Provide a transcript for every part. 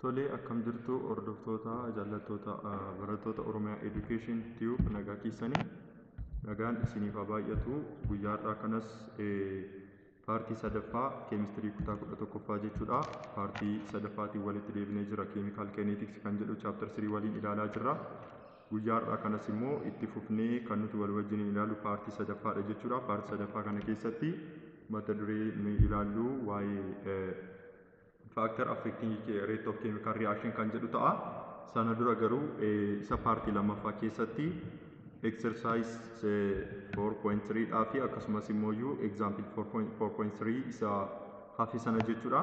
Tolee, akkam jirtu hordoftoota jaallattoota barattoota Oromiyaa Education Tube nagaa keessanii nagaan isiniif haa baay'atu. Guyyaa har'aa kanas paartii sadaffaa keemistirii kutaa 11ffaa jechuudha. Paartii sadaffaatiin walitti deebinee jira. Chemical Kinetics kan jedhu chapter 3 waliin ilaalaa jirra. Guyyaa har'aa kanas immoo itti fufnee kan nuti wal wajjin ilaalu paartii sadaffaadha jechuudha. Paartii sadaffaa kana keessatti mata duree nuyi ilaallu waa'ee factor affecting rate of chemical reaction kan jedhu ta'a. Sana dura garuu isa paartii lammaffaa keessatti exercise 4.3 dhaa fi akkasumas immoo example 4.3 isa hafi sana jechuudha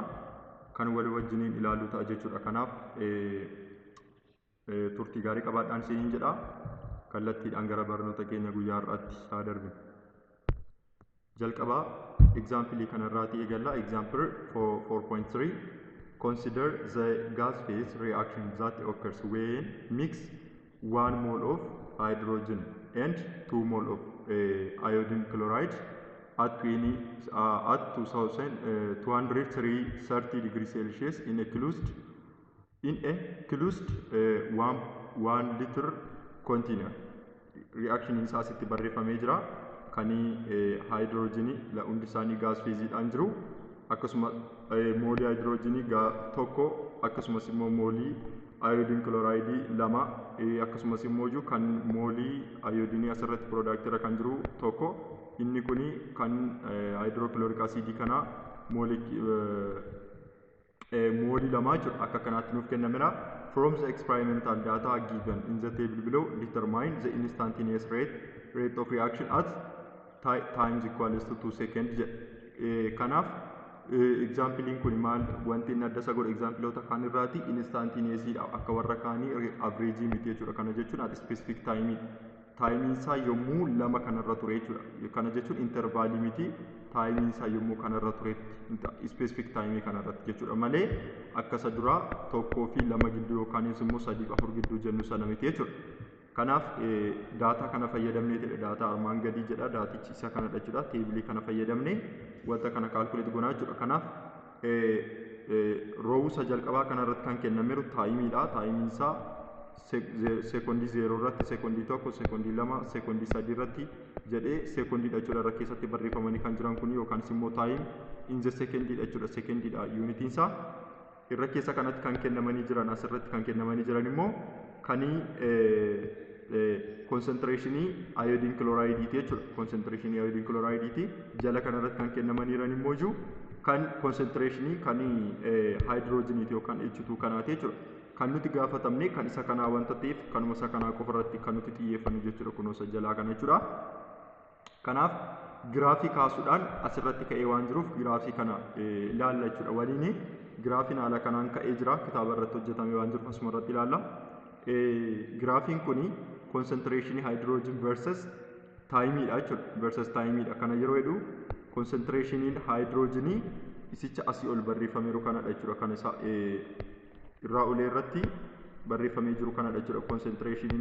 kan wal wajjiniin ilaallu ta'a jechuudha. Kanaaf turtii gaarii qabaadhaan isiniin jedha. Kallattiidhaan gara barnoota keenya guyyaa har'aatti haa darbinu. Jalqabaa example kanarraatii eegalla. Example 4.3 consider the gas phase reaction that occurs when mix 1 mole of hydrogen and 2 mole of iodine chloride at 230 degrees Celsius in a closed 1 liter container. Reaction in asitti barreeffamee jira. Kani hydrogenii la hundi isaanii gas phase dhaan jiru. Akkasuma moolii hydrogenii tokko akkasumas immoo moolii iodine chloride lama akkasumas immoo kan moolii iodine asirratti product irra kan jiru tokko inni kuni kan hydrochloric acid kana moolii lama jechuudha akka kanaatti nuuf kennamedha. From the experimental data given in the table below determine the instantaneous rate of reaction at times equals to 2 seconds. Kanaaf example kun maal wanti inni adda isa godhu exampleota kaan irraati instantaneous dha akka warra kaanii average miti jechuudha. Kana jechuun at specific time isaa yommuu lama kanarra ture jechuudha. Kana jechuun interval miti time isaa yommuu kanarra ture specific time kanarratti jechuudha malee akka isa dura tokkoo fi lama gidduu yookaanis immoo sadii afur gidduu jennu sana miti jechuudha. Kanaaf data kana fayyadamnee data armaan gadii jedha daatichi isa kanadha jechuudha. Teebilii kana fayyadamnee wanta kana calculate goonaa jechuudha. Kanaaf row isa jalqabaa kanarratti kan kennameeru taayimiidha. Taayimiin isaa seekondii 0 irratti seekondii 1 seekondii 2 seekondii 3 irratti jedhee seekondiidha jechuudha. Irra keessatti barreeffamanii kan jiran kun yookaan immoo taayim in the secondiidha jechuudha. Seekondiidha yuunitiin isaa. Irra keessa kanatti kan kennamanii jiran asirratti kan kennamanii jiran immoo kanii concentration iodine chloride jechuudha. Concentration iodine chloride jala kanarratti kan kennamanii jiran immoo kan concentration kan hydrogen yookaan H2 kanaati jechuudha. Kan nuti gaafatamne kan isa kanaa wanta ta'eef kanuma isa kanaa qofa irratti kan nuti xiyyeeffannu jechuudha. Kunuunsa jalaa kana jechuudha. Kanaaf giraafii kaasuudhaan asirratti ka'ee waan jiruuf giraafii kana ilaalla jechuudha. Waliin giraafiin haala kanaan ka'ee jira. Kitaaba irratti hojjetamee waan jiruuf asuma irratti ilaalla. Graafiin kuni concentration hydrogen versus timeidha jechuudha. Versus timeidha. Kana yeroo jedhu concentration hydrogen isicha asii ol barreeffameeru kanadha jechuudha. Kan isa irraa olee irratti barreeffamee jiru kanadha jechuudha. Concentration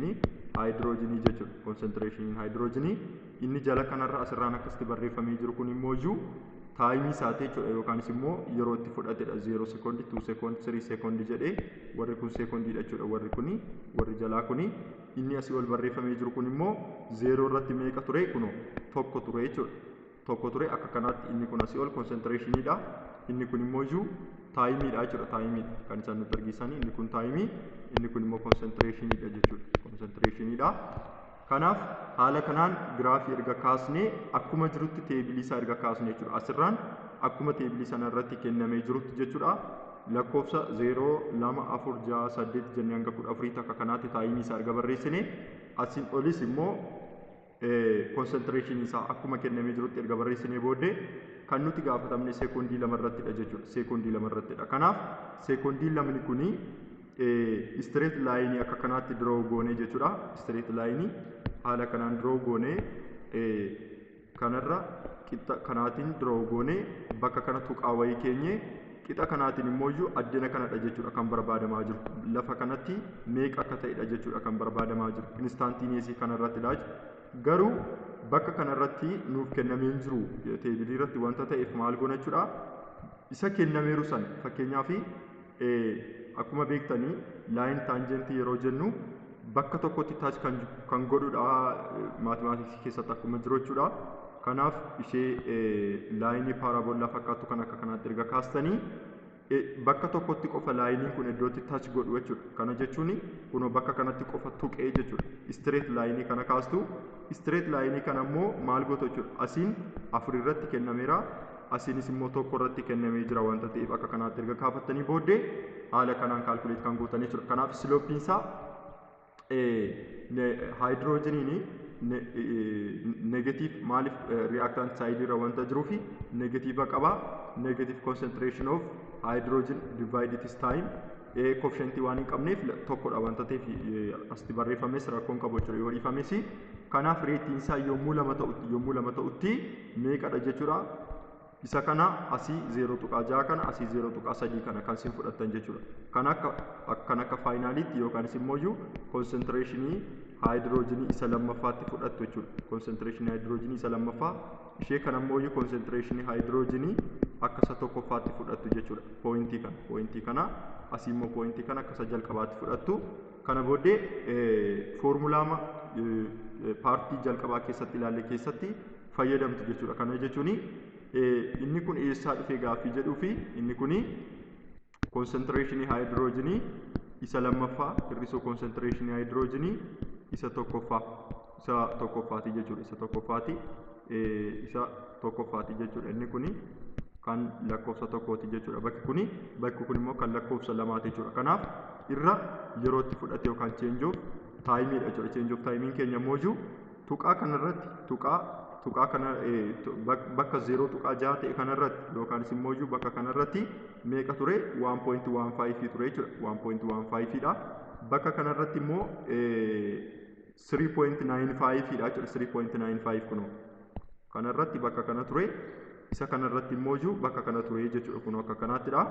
hydrogen jechuudha. Concentration hydrogen inni jala kanarra asirraan akkasitti barreeffamee jiru kun immoo taayimii isaati jechuudha. Yookaanis immoo yeroo itti fudhatedha. 0 sekondi 2 sekondi 3 sekondi jedhee warri kun sekondiidha jechuudha. Warri jalaa kuni inni asii ol barreeffamee jiru kun immoo 0 irratti meeqa ture kuno tokko ture jechuudha. Tokko ture akka kanaatti inni kun asii ol concentrationidha. Inni kun immoo taayimiidha jechuudha. Taayimiidha kan isaan nutti argisanii inni kun taayimii inni kun immoo concentrationidha jechuudha. Concentrationidha. Kanaaf haala kanaan giraafii erga kaasnee akkuma jirutti teebilii isaa erga kaasnee jechuudha. Asirraan akkuma teebilii sana irratti kennamee jirutti jechuudha. Lakkoofsa 0 2 4 6 8 jennee hanga 14 akka kanaatti taayimii isaa erga barreessine asiin olis immoo concentration isaa akkuma kennamee jirutti erga barreessinee booddee kan nuti gaafatamne seekondii 2 irrattidha jechuudha. Seekondii 2 irrattidha. Kanaaf seekondii 2 kuni straight line akka kanaatti draw goonee jechuudha. Straight line haala kanaan draw goonee kanarra qixa kanaatiin draw goonee bakka kana tuqaa wayii keenye qixa kanaatiin immoo addina kanadha jechuudha kan barbaadamaa jiru. Lafa kanatti meeqa akka ta'edha jechuudha kan barbaadamaa jiru. Instantaneous kanarrattidha. Garuu bakka kanarratti nuuf kennamee jiru teebilii irratti wanta ta'eef maal goona jechuudha. Isa kennameeru san fakkeenyaaf akkuma beektanii line tangent yeroo jennu bakka tokkotti touch kan godhudha mathematics keessatti akkuma jiru jechuudha. Kanaaf ishee line parabola fakkaatu kan akka kanaatti erga kaastanii bakka tokkotti qofa laayiniin kun iddootti touch godhu jechuudha. Kana jechuun kunoo bakka kanatti qofa tuqee jechuudha. Straight laayinii kana kaastu. Straight laayinii kana immoo maal gootu jechuudha. Asiin 4 irratti kennameera. Asiinis immoo 1 irratti kennamee jira wanta ta'eef akka kanaatti erga kaafattanii booddee haala kanaan calculate kan gootan jechuudha. Kanaaf slope isaa hydrogeniin negative maaliif reactant side irra wanta jiruufi negative qaba. Negative concentration of hydrogen divided this time coefficient waan hin qabneef tokkodha wanta ta'eef asitti barreeffames rakkoon qabu jechuudha. Yoo dhiifames kanaaf reetiin isaa yommuu lama ta'utti meeqadha jechuudha. Isa kana asii 0.6 kana asii 0.3 kana kan isin fudhattan jechuudha. Kan akka faayinaaliitti yookaanis immoo concentration hydrogenii isa lammaffaatti fudhattu jechuudha. Concentration hydrogenii isa lammaffaa ishee kana immoo concentration hydrogenii akka isa tokkoffaatti fudhattu jechuudha. Pointii kana asii immoo pointii kana akka isa jalqabaatti fudhattu. Kana booddee foormulaama paartii jalqabaa keessatti ilaalle keessatti fayyadamtu jechuudha. Kana jechuun inni kun eessaa dhufee gaaffii jedhuu fi inni kun concentration hydrogenii isa lammaffaa hir'isuu concentration hydrogenii isa tokkoffaati jechuudha. Isa tokkoffaati jechuudha. Inni kun kan lakkoofsa tokkooti jechuudha. Bakki kun immoo kan lakkoofsa lamaati jechuudha. Kanaaf irra yerootti fudhate yookaan change of time dha jechuudha. Change of time keenya immoo tuqaa kanarratti tuqaa kana bakka 0.6 ta'e kanarratti yookaanis immoo bakka kanarratti meeqa ture 1.15 ture jechuudha. 1.15 dha. Bakka kanarratti immoo 3.95 dha jechuudha. 3.95 kunoo kanarratti bakka kana ture. Isa kanarratti immoo bakka kana ture jechuudha. Kunoo akka kanaattidha.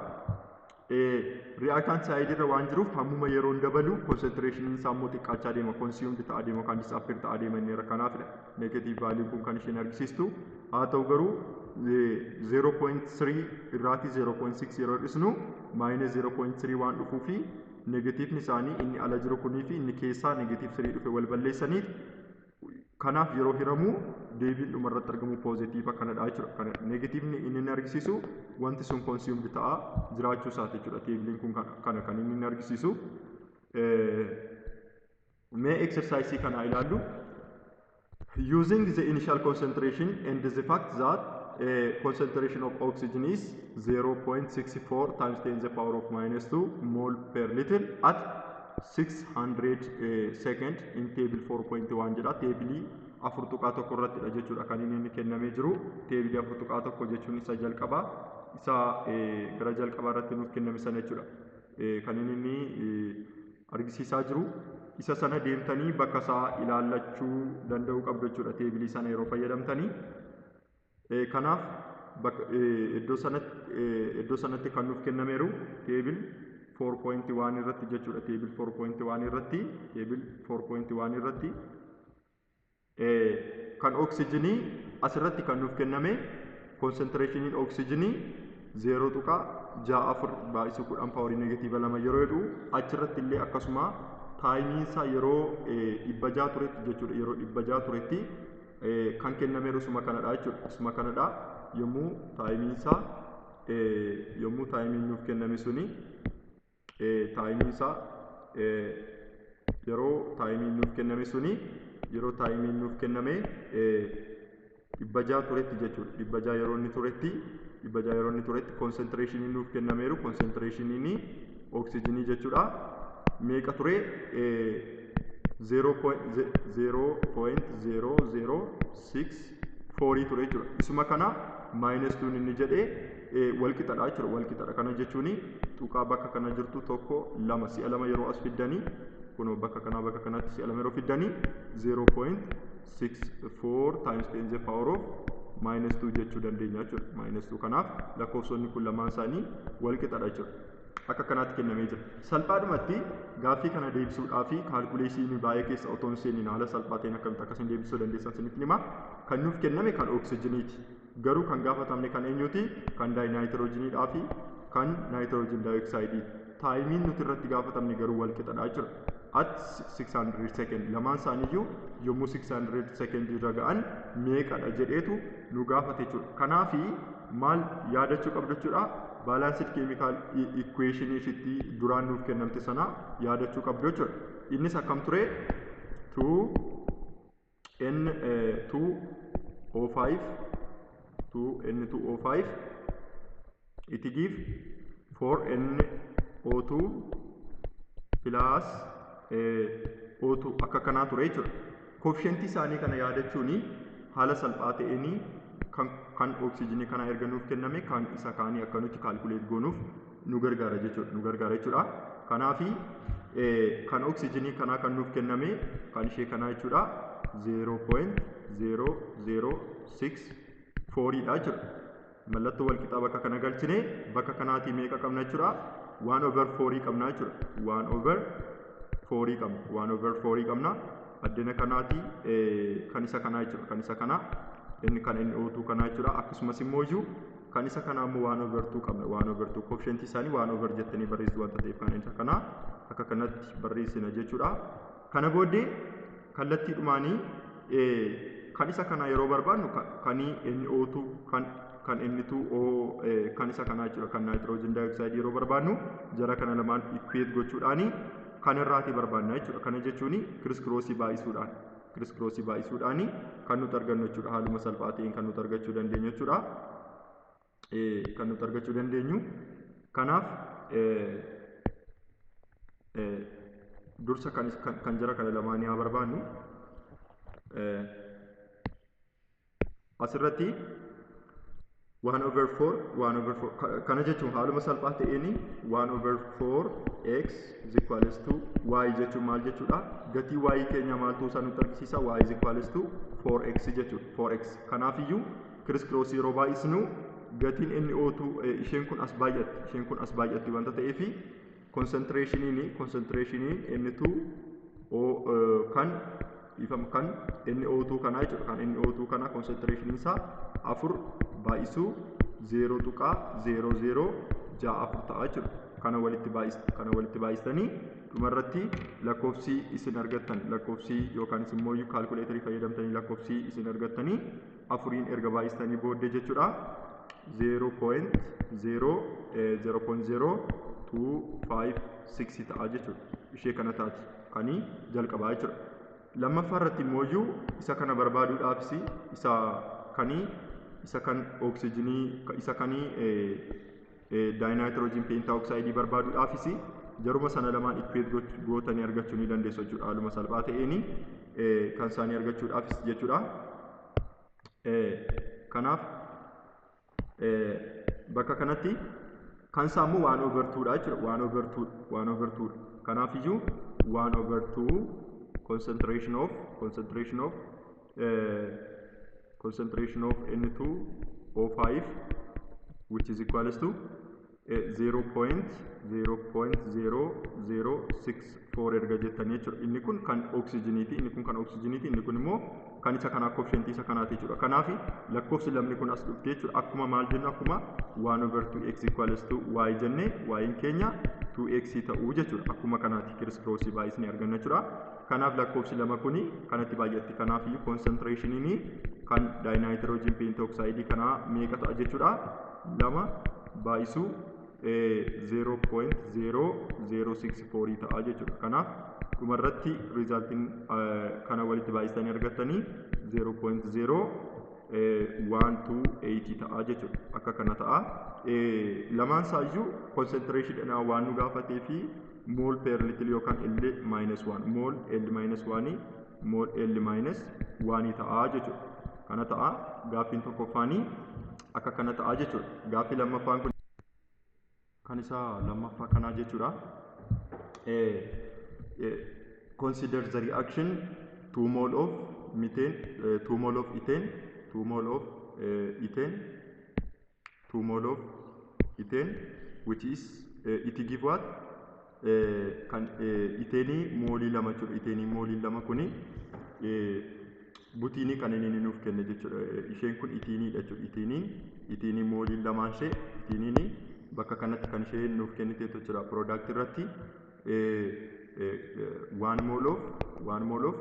Reactant side irra waan jiruuf hammuma yeroon dabalu concentration isaa immoo xiqqaachaa deema. Consumed ta'aa deema yookaan disappear ta'aa deema inni irra kanaafidha. Negative value kun kan isheen argisiistu. Haa ta'u garuu 0.3 irraati 0.6 yeroo hir'isnu minus 0.3 waan dhufuufi negatiivni isaanii inni ala jiru kunii fi inni keessaa negative 3 dhufe wal balleessaniif kanaaf yeroo hiramu deebiin dhumarratti argamu positive akkanadha jechuudha. Kana negatiivni inni argisiisu wanti sun consumed ta'a jiraachuu isaati jechuudha. Teebiliin kun kana kan inni argisiisu. Mee exercise kana ilaallu. Using the initial concentration and the fact that concentration of oxygen is 0.64 times 10 to the power of minus 2 mole per liter at 600 second in table 4.1 jedha. Teebilii 4.1 irrattidha jechuudha kan inni kennamee jiru. Teebilii 4.1 jechuun isa jalqabaa isa gara jalqabaa irratti nuuf kenname sana jechuudha. Kan inni argisiisaa jiru isa sana deemtanii bakka isaa ilaallachuu danda'uu qabdu jechuudha. Teebilii sana yeroo fayyadamtanii kanaaf iddoo sanatti kan nuuf kennameeru teebil 4.1 irratti jechuudha. Teebil 4.1 irratti kan oksijiinii asirratti kan nuuf kenname concentrationin oksijiinii 0.64 baay'isuu 10 paaworii negatiiva 2 yeroo jedhu achirratti illee akkasuma taayimiin isaa yeroo 600 turetti jechuudha. Yeroo 600 turetti kan kennameeru suma kanadha jechuudha. Suma kanadha yommuu taayimiin nuuf kenname suni taayimiin isaa yeroo taayimiin nuuf kenname suni yeroo taayimiin nuuf kenname 600 turetti jechuudha. 600 yeroo inni turetti concentration nuuf kennameeru concentration oksijiinii jechuudha. Meeqa ture 0.0064 ture jechuudha. Isuma kana minus 2 inni jedhee walqixadha jechuudha. Walqixadha kana jechuun tuqaa bakka kana jirtu tokko lama si'a lama yeroo as fiddanii kunoo bakka kanatti si'a lama yeroo fiddanii 0.64 times 10 to the power of minus 2 jechuu dandeenya jechuudha. Minus 2 kanaaf lakkoofsonni kun lamaan isaanii walqixadha jechuudha. Akka kanaatti kennamee jira. Salphaadhumatti gaaffii kana deebisuudhaa fi kaalkuleeshinii baay'ee keessa otoo hin seeniin haala salphaa ta'een akkamitti akkasiin deebisuu dandeessan isinitti hima. Kan nuuf kenname kan oksijiniiti. Garuu kan gaafatamne kan eenyuti? Kan daayinaayitiroojiiniidhaa fi kan nitrogen dioxide taayimiin nuti irratti gaafatamni garuu wal qixadhaa jira at 600 second lamaan isaaniiyyuu yommuu 600 second irra ga'an meeqadha jedheetu nu gaafate jechuudha. Kanaafi maal yaadachuu qabdu jechuudha. Balanced chemical equation ishitti duraan nuuf kennamte sana yaadachuu qabdu jechuudha. Innis akkam ture 2N2O5 it give 4NO2 plus O2 akka kanaa ture jechuudha. Koefficientii isaanii kana yaadachuuni haala salphaa ta'een kan oksijiinii kana erga nuuf kenname kan isa kaanii akka nuti kaalkuleet goonuuf nu gargaara jechuudha. Kanaafi kan oksijiinii kanaa kan nuuf kenname kan ishee kanaa jechuudha 0.0064 dha jechuudha. Mallattoo wal qixaa bakka kana galchine bakka kanaatii meeqa qabna jechuudha 1/4 qabna jechuudha. 1/4 qabna. Addina kanaatii kan isa kanaa jechuudha. Kan isa kanaa inni kan NO2 kanaa jechuudha. Akkasumas immoo iyyuu kan isa kanaa immoo 1/2 qabna. 1/2 koefficientii isaanii 1/, jettanii barreessitu wanta ta'eef kan isa kanaa akka kanatti barreessina jechuudha. Kana booddee kallattiidhumaanii kan isa kanaa yeroo barbaadnu kan NO2 kan N2O kan isa kanaa jechuudha. Kan nitrogen dioxide yeroo barbaadnu jara kana lamaan equate gochuudhaani kan irraatii barbaadna jechuudha. Kana jechuun kiriskroosii baay'isuudhaani kan nuti argannu jechuudha. Haaluma salphaa ta'een kan nuti argachuu dandeenyu jechuudha. Kanaaf dursa kan jara kana lamaanii haa barbaadnu. Asirratti 1/4 kana jechuun haaluma salphaa ta'een 1/4x is equals to y jechuun maal jechuudha. Gatii y keenya maaltu isaa nutti argisiisa. Y is equals to 4x jechuudha. 4x kanaafiyyuu kiriskroosii yeroo baay'isnu gatiin NO2 isheen kun as baay'atti wanta ta'eefi concentration N2O kan NO2 kana jechuudha. Kan NO2 kana concentration isaa 4 baay'isuu 0.0064 ta'a jechuudha. Kana walitti baay'istanii dhumarratti lakkoofsi isin argattan yookaan immoo kaalkuleetarii fayyadamtanii lakkoofsi isin argattanii afuriin erga baay'istanii booddee jechuudha 0.0256 ta'a jechuudha. Ishee kana taati kanii jalqabaa jechuudha. Lammaffaa irratti immoo isa kana barbaaduudhaafis isa kan oksijiinii isa kanii dinitrogen pentaoxide barbaaduudhaafis jaruma sana lamaan equate gootanii argachuu ni dandeessu jechuudha. Haaluma salphaa ta'een kan isaanii argachuudhaafis jechuudha. Kanaaf bakka kanatti kan isaa immoo 1/2 dha jechuudha. 1/2 kanaafiyyuu 1/2 concentration of N2O5 which is equals to 0.0064 erga jettanii jechuudha. Inni kun kan oksijiiniiti, inni kun immoo kan isa kanaa koefficientii isa kanaati jechuudha. Kanaaf lakkoofsi lamni kun as dhuftee jechuudha. Akkuma maal jennu akkuma 1/2x equals to y jennee y'in keenya 2x ta'uu jechuudha. Akkuma kanaati kiriskroosii baay'isnee arganna jechuudha. Kanaaf lakkoofsi lama kuni kanatti baay'atti. Kanaaf concentrationiin kan dinitrogen pentaoxide kanaa meeqa ta'a jechuudha. 2 baay'isuu 0.0064 ta'a jechuudha. Kanaaf dhumarratti riizaaltiin kana walitti baay'istanii argattanii 0.0128 ta'a jechuudha. Akka kana ta'a. Lamaan isaayyuu concentration waan nu gaafatee fi mol per litre yookaan L-1 mol L-1 mol L-1 ta'a jechuudha. Kana ta'a. Gaaffiin tokkoffaanii akka kana ta'a jechuudha. Gaaffii lammaffaan kun kan isaa lammaffaa kanaa jechuudha. Consider the reaction 2 mole of methane 2 mole of ethane 2 mole of ethane 2 mole of ethane which is it give what kan ethanii moolii lama jechuudha. Ethanii moolii lama kuni butiinii kan inni nuuf kenne jechuudha. Isheen kun ethiniidha jechuudha. Ethiniin moolii lamaan ishee ethiniin bakka kanatti kan ishee nuuf kenniteetu jira product irratti 1 mole of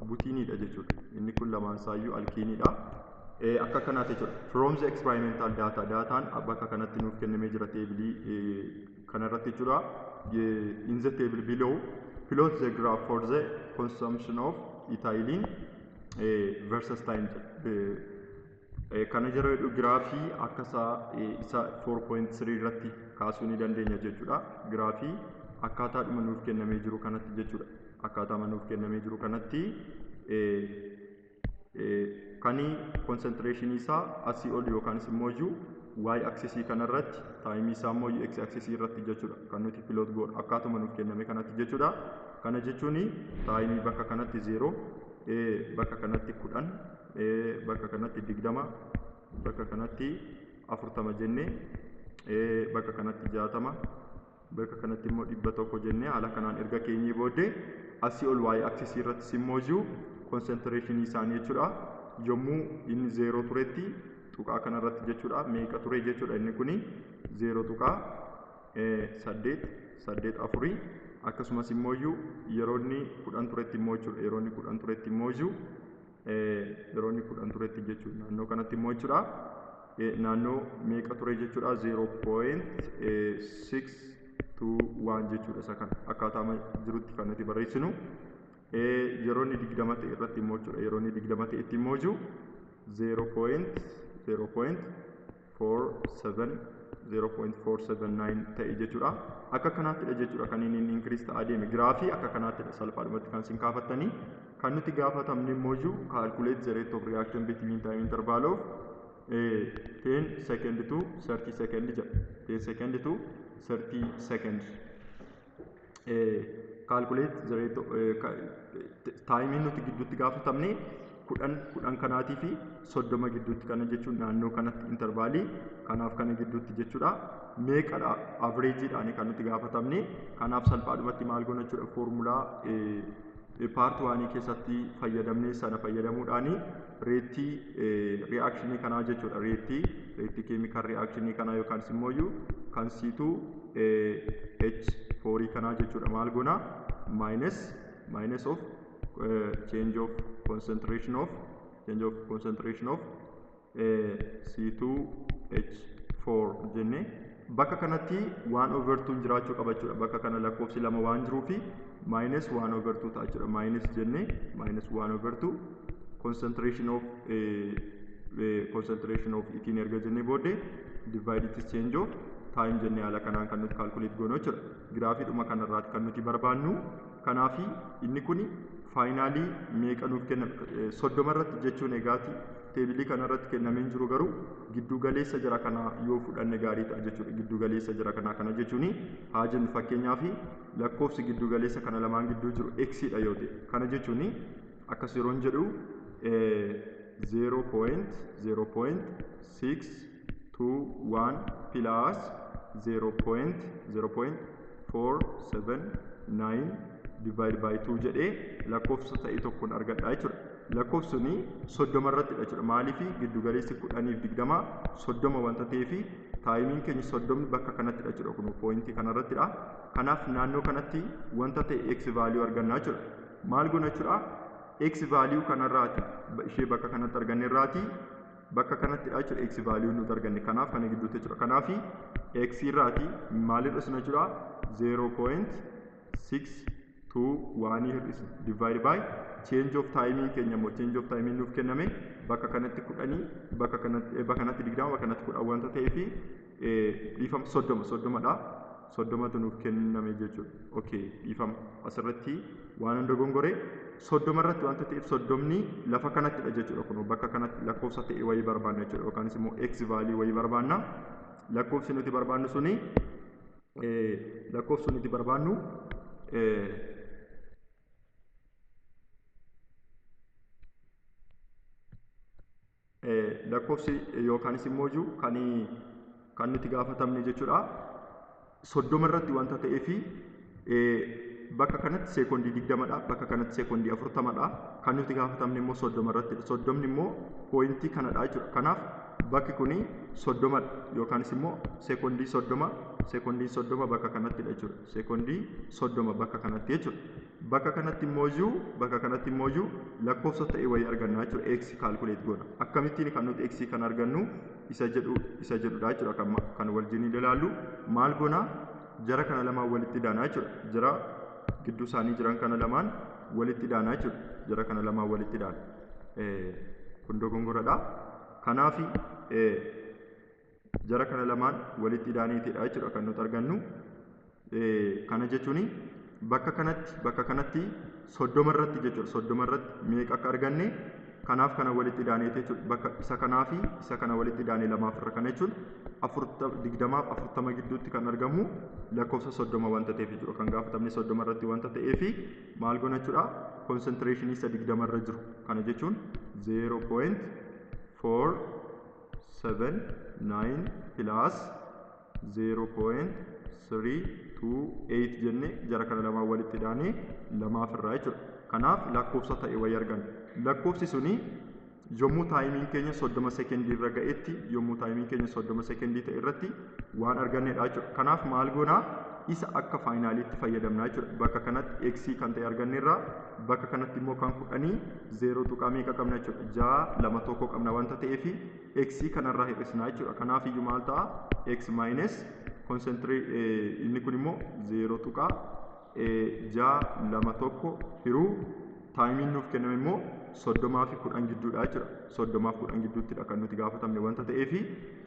butiiniidha jechuudha. Inni kun lamaan isaayyuu alkiiniidha. Akka kanaatti jechuudha. From the experimental data, dataan bakka kanatti nuuf kennamee jira teebilii kanarratti jechuudha. In the table below, plot the graph for the consumption of ethylene versus time. Kana jedhu giraafii akkasaa isa 4.3 irratti kaasuu ni dandeenya jechuudha. Giraafii akkaataadhuma nuuf kennamee jiru kanatti jechuudha. Akkaataadhuma nuuf kennamee jiru kanatti kani concentration isaa asii ol yookaanis immoo y axis kanarratti taayimii isaa immoo x axis irratti jechuudha. Kan nuti piloot goonu akkaatuma nuuf kenname kanatti jechuudha. Kana jechuun taayimii bakka kanatti 0, bakka kanatti 10, bakka kanatti 20, bakka kanatti 40 jennee, bakka kanatti 60, bakka kanatti immoo 100 jennee haala kanaan erga keenyee booddee asii ol y axis irratti immoo concentration isaanii jechuudha. Yommuu inni 0 turetti tuqaa kanarratti jechuudha meeqa ture jechuudha. Inni kuni 0 tuqaa 8 4 akkasumas immoo yeroo inni 10 turetti immoo jechuudha. Yeroo inni 10 turetti immoo yeroo inni 10 turetti jechuudha. Naannoo kanatti immoo jechuudha naannoo meeqa ture jechuudha 0.621 jechuudha. Isa kana akkaataa jirutti kan nuti barreessinu. Yeroo inni 20 ta'e irratti immoo jechuudha. Yeroo inni 20 ta'etti immoo 0.479 ta'e jechuudha. Akka kanaattidha jechuudha kan inni increase ta'aa deeme. Giraafii akka kanaattidha salphaadhumatti kan isin gaafattanii. Kan nuti gaafatamne immoo calculate the rate of reaction between time interval of 10 second to 30 second jedha. 10 second to 30 second. Calculate the rate of time nuti gidduutti gaafatamne 10 kanaatii fi 30 gidduutti kana jechuun naannoo kanatti intervaalii kanaaf kana gidduutti jechuudha. Meeqadha averageedhaan kan nuti gaafatamne. Kanaaf salphaadhumatti maal goona jechuudha foormulaa part 1 keessatti fayyadamne sana fayyadamuudhaan reetii reakshinii kanaa jechuudha. Reetii chemical reakshinii kanaa yookaan immoo kan C2 H4 kanaa jechuudha. Maal goona minus of change of concentration of C2H4 jenne bakka kanatti 1/2 jiraachuu qaba jechuudha. Bakka kana lakkoofsi lama waan jiruufi minus 1/2 ta'a jechuudha. Minus jenne minus 1/2 concentration of ethene erga jenne booddee divide it change of time jenne haala kanaan kan nuti calculate goonu jechuudha. Giraafiidhuma kanarraati kan nuti barbaannu. Kanaafi inni kuni faayinaalii meeqa nuuf kenname 30 irratti jechuun egaati teebilii kanarratti kennameen jiru garuu giddu galeessa jira kana yoo fudhanne gaarii ta'a jechuudha. Giddu galeessa jira kana jechuun haa jennu fakkeenyaaf lakkoofsi giddu galeessa kana lamaan gidduu jiru x dha yoo ta'e kana jechuun akkas yeroon jedhu 0.621 plus 0.479 divide by 2 jedhee lakkoofsa ta'e tokkoon argadha jechuudha. Lakkoofsuni 30 irrattidha jechuudha. Maaliif giddu galeessi 10 fi 20 30 wanta ta'eef taayimiin keenya 30 bakka kanattidha jechuudha. Kun poointii kanarrattidha. Kanaaf naannoo kanatti wanta ta'e x value arganna jechuudha. Maal goona jechuudha? X value kanarraati ishee bakka kanatti arganne irraati bakka kanattidha jechuudha. X value nuti arganne kanaaf kana gidduutti jechuudha. Kanaaf x irraati maalirra isna jechuudha 0.621 hir'isna divide by change of timing keenya immoo change of timing nuuf kenname bakka kanatti 10 bakka kanatti 20 bakka kanatti 10 wanta ta'eef dhiifama 30dha. 30tu nuuf kenname jechuudha. Okay, dhiifama asirratti waan hunda gongore 30 irratti wanta ta'eef 30ni lafa kanattidha jechuudha. Kun bakka kanatti lakkoofsa ta'e wayii barbaanna jechuudha. Yookaanis immoo x value wayii barbaanna. Lakkoofsi nuti barbaannu suni lakkoofsi nuti barbaannu lakkoofsi yookaanis immoo kan nuti gaafatamne jechuudha. 30 irratti wanta ta'eefi bakka kanatti seekondii 20dha. Bakka kanatti seekondii 40dha. Kan nuti gaafatamne immoo 30 irratti. 30 immoo poointii kanadha jechuudha. Kanaaf bakki kuni 30 yookaanis immoo seekondii 30 bakka kanatti jechuudha. Seekondii 30 bakka kanatti jechuudha. Bakka kanatti immoo lakkoofsa ta'e wayii argannaa jechuudha. X calculate goona. Akkamittiin kan nuti X kan argannu isa jedhudha jechuudha. Kan wajjin ilaallu maal goona? Jara kana lamaan walitti daanaa jechuudha. Jara gidduu isaanii jiran kana lamaan walitti daanaa jechuudha. Jara kana lamaan walitti daana. Kun dogongoradha. Kanaaf jara kana lamaan walitti daaniitidha jechuudha kan nuti argannu. Kana jechuun bakka kanatti 30 irratti jechuudha. 30 irratti meeqa akka arganne kanaaf kana walitti daanee jechuudha. Bakka isa kanaa fi isa kana walitti daanee lamaaf irra kana jechuun 20 fi 40 gidduutti kan argamu lakkoofsa 30 wanta ta'eef jechuudha. Kan gaafatamne 30 irratti wanta ta'eef maal goona jechuudha? Concentration isa 20 irra jiru. Kana jechuun 0.479 plus 0.328 jenne jara kana lamaan walitti daanee lamaaf irraa jechuudha. Kanaaf lakkoofsa ta'e wayii arganna. Lakkoofsi suni yommuu taayimiin keenya 30 sekendii irra ga'etti yommuu taayimiin keenya 30 sekendii ta'e irratti waan argannedha jechuudha. Kanaaf maal goonaa? Isa akka faayinaaliitti fayyadamna jechuudha. Bakka kanatti x kan ta'e arganneerra bakka kanatti immoo kan fudhanii 0 tuqaa meeqa qabna jechuudha. 6 2 1 qabna wanta ta'eef x kanarraa hir'isna jechuudha. Kanaaf iyyuu maal ta'a? X minus inni kun immoo 0 tuqaa 6 2 1 hiruu taayimiin nuuf kenname immoo 30 fi 10 gidduudha jechuudha. 30 fi 10 gidduuttidha kan nuti gaafatamne wanta ta'eef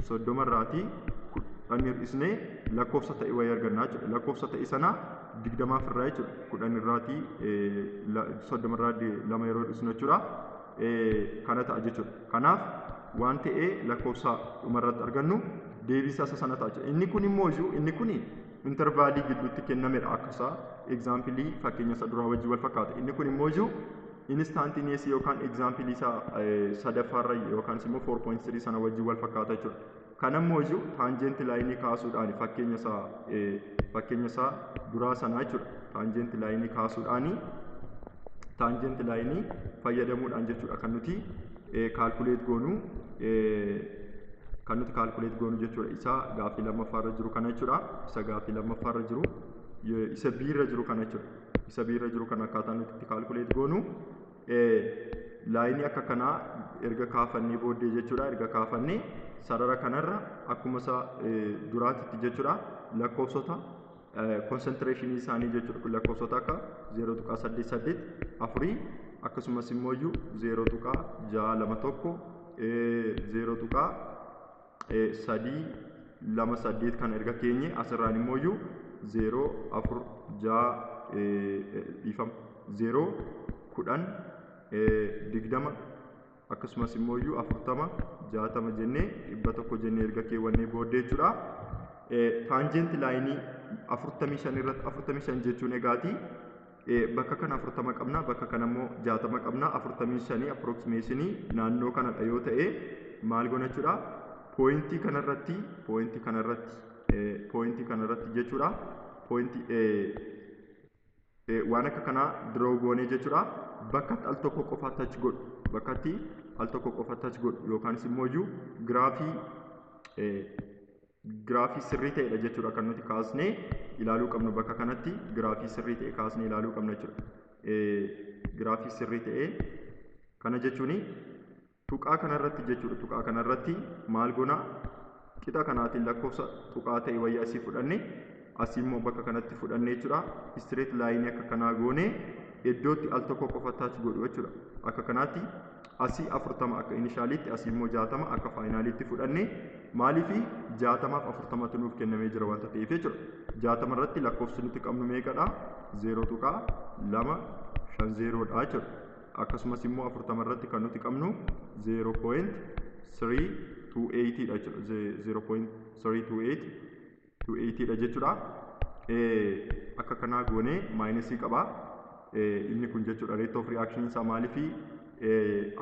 30 irraatii 10 hir'isnee lakkoofsa ta'e wayii argannaa jechuudha. Lakkoofsa ta'e sana 20 irraa jechuudha. 10 irraatii 30 irraa 2 yeroo hir'isnu jechuudha. Kana ta'a jechuudha. Kanaaf waan ta'ee lakkoofsa dhumarratti argannu deebisaa isa sana ta'a jechuudha. Inni kun immoo inni kun intervaalii gidduutti kennamedha akkasaa egzaampilii fakkeenya isa duraa wajjin wal fakkaata. Inni kun immoo instantaneous yookaan egzaampilii isaa sadaffaarra yookaan immoo 4.3 sana wajjin wal fakkaata jechuudha. Kana immoo taanjenti laayinii kaasuudhaan fakkeenya isaa duraa sana jechuudha. Taanjenti laayinii fayyadamuudhaan jechuudha kan nuti kaalkuleet goonu jechuudha. Isa gaaffii lammaffaarra jiru kana jechuudha. Isa gaaffii lammaffaarra jiru isa biirra jiru kana jechuudha. Isa biirra jiru kana akkaataa nuti itti kaalkuleet goonu laayinii akka kanaa erga kaafannee booddee jechuudha. Erga kaafannee sarara kanarra akkuma isa duraatitti jechuudha lakkoofsota concentration isaanii jechuudha. Lakkoofsota akka 0.88 4 akkasumas immoo 0.621 0.328 kan erga keenye asirraan immoo 0.4 akkasumas immoo 40 60 jennee 100 jennee erga keewwannee booddee jechuudha. Taanjenti laayinii 45 irratti 45 jechuun egaati bakka kana 40 qabna bakka kana immoo 60 qabna 45 approximation naannoo kanadha yoo ta'e maal goona jechuudha. Poointii kanarratti jechuudha. Waan akka kanaa diroo goonee jechuudha. Bakkatti al tokko qofa touch godhu. Bakkatti al tokko qofa touch godhu yookaan immoo giraafii sirrii ta'edha jechuudha kan nuti kaasnee ilaaluu qabnu. Bakka kanatti giraafii sirrii ta'e kaasnee ilaaluu qabna jechuudha. Giraafii sirrii ta'e kana jechuun tuqaa kanarratti jechuudha. Tuqaa kanarratti maal goona? Qixa kanaatiin lakkoofsa tuqaa ta'e wayii asii fudhanne asii immoo bakka kanatti fudhanne jechuudha. Straight laayinii akka kanaa goone iddootti al tokko qofa touch godhu jechuudha. Akka kanaatti asii 40 akka inishaaliitti asii immoo 60 akka faayinaaliitti fudhanne maaliifi 60 fi 40tu nuuf kennamee jira wanta ta'eef jechuudha. 60 irratti lakkoofsi nuti qabnu meeqadha? 0.250 dha jechuudha. Akkasumas immoo 40 irratti kan nuti qabnu 0.328 dha jechuudha. 0.328 dha jechuudha. Akka kanaa goonee maayinasii qaba. Inni kun jechuudha rate of reaction isaa maaliifi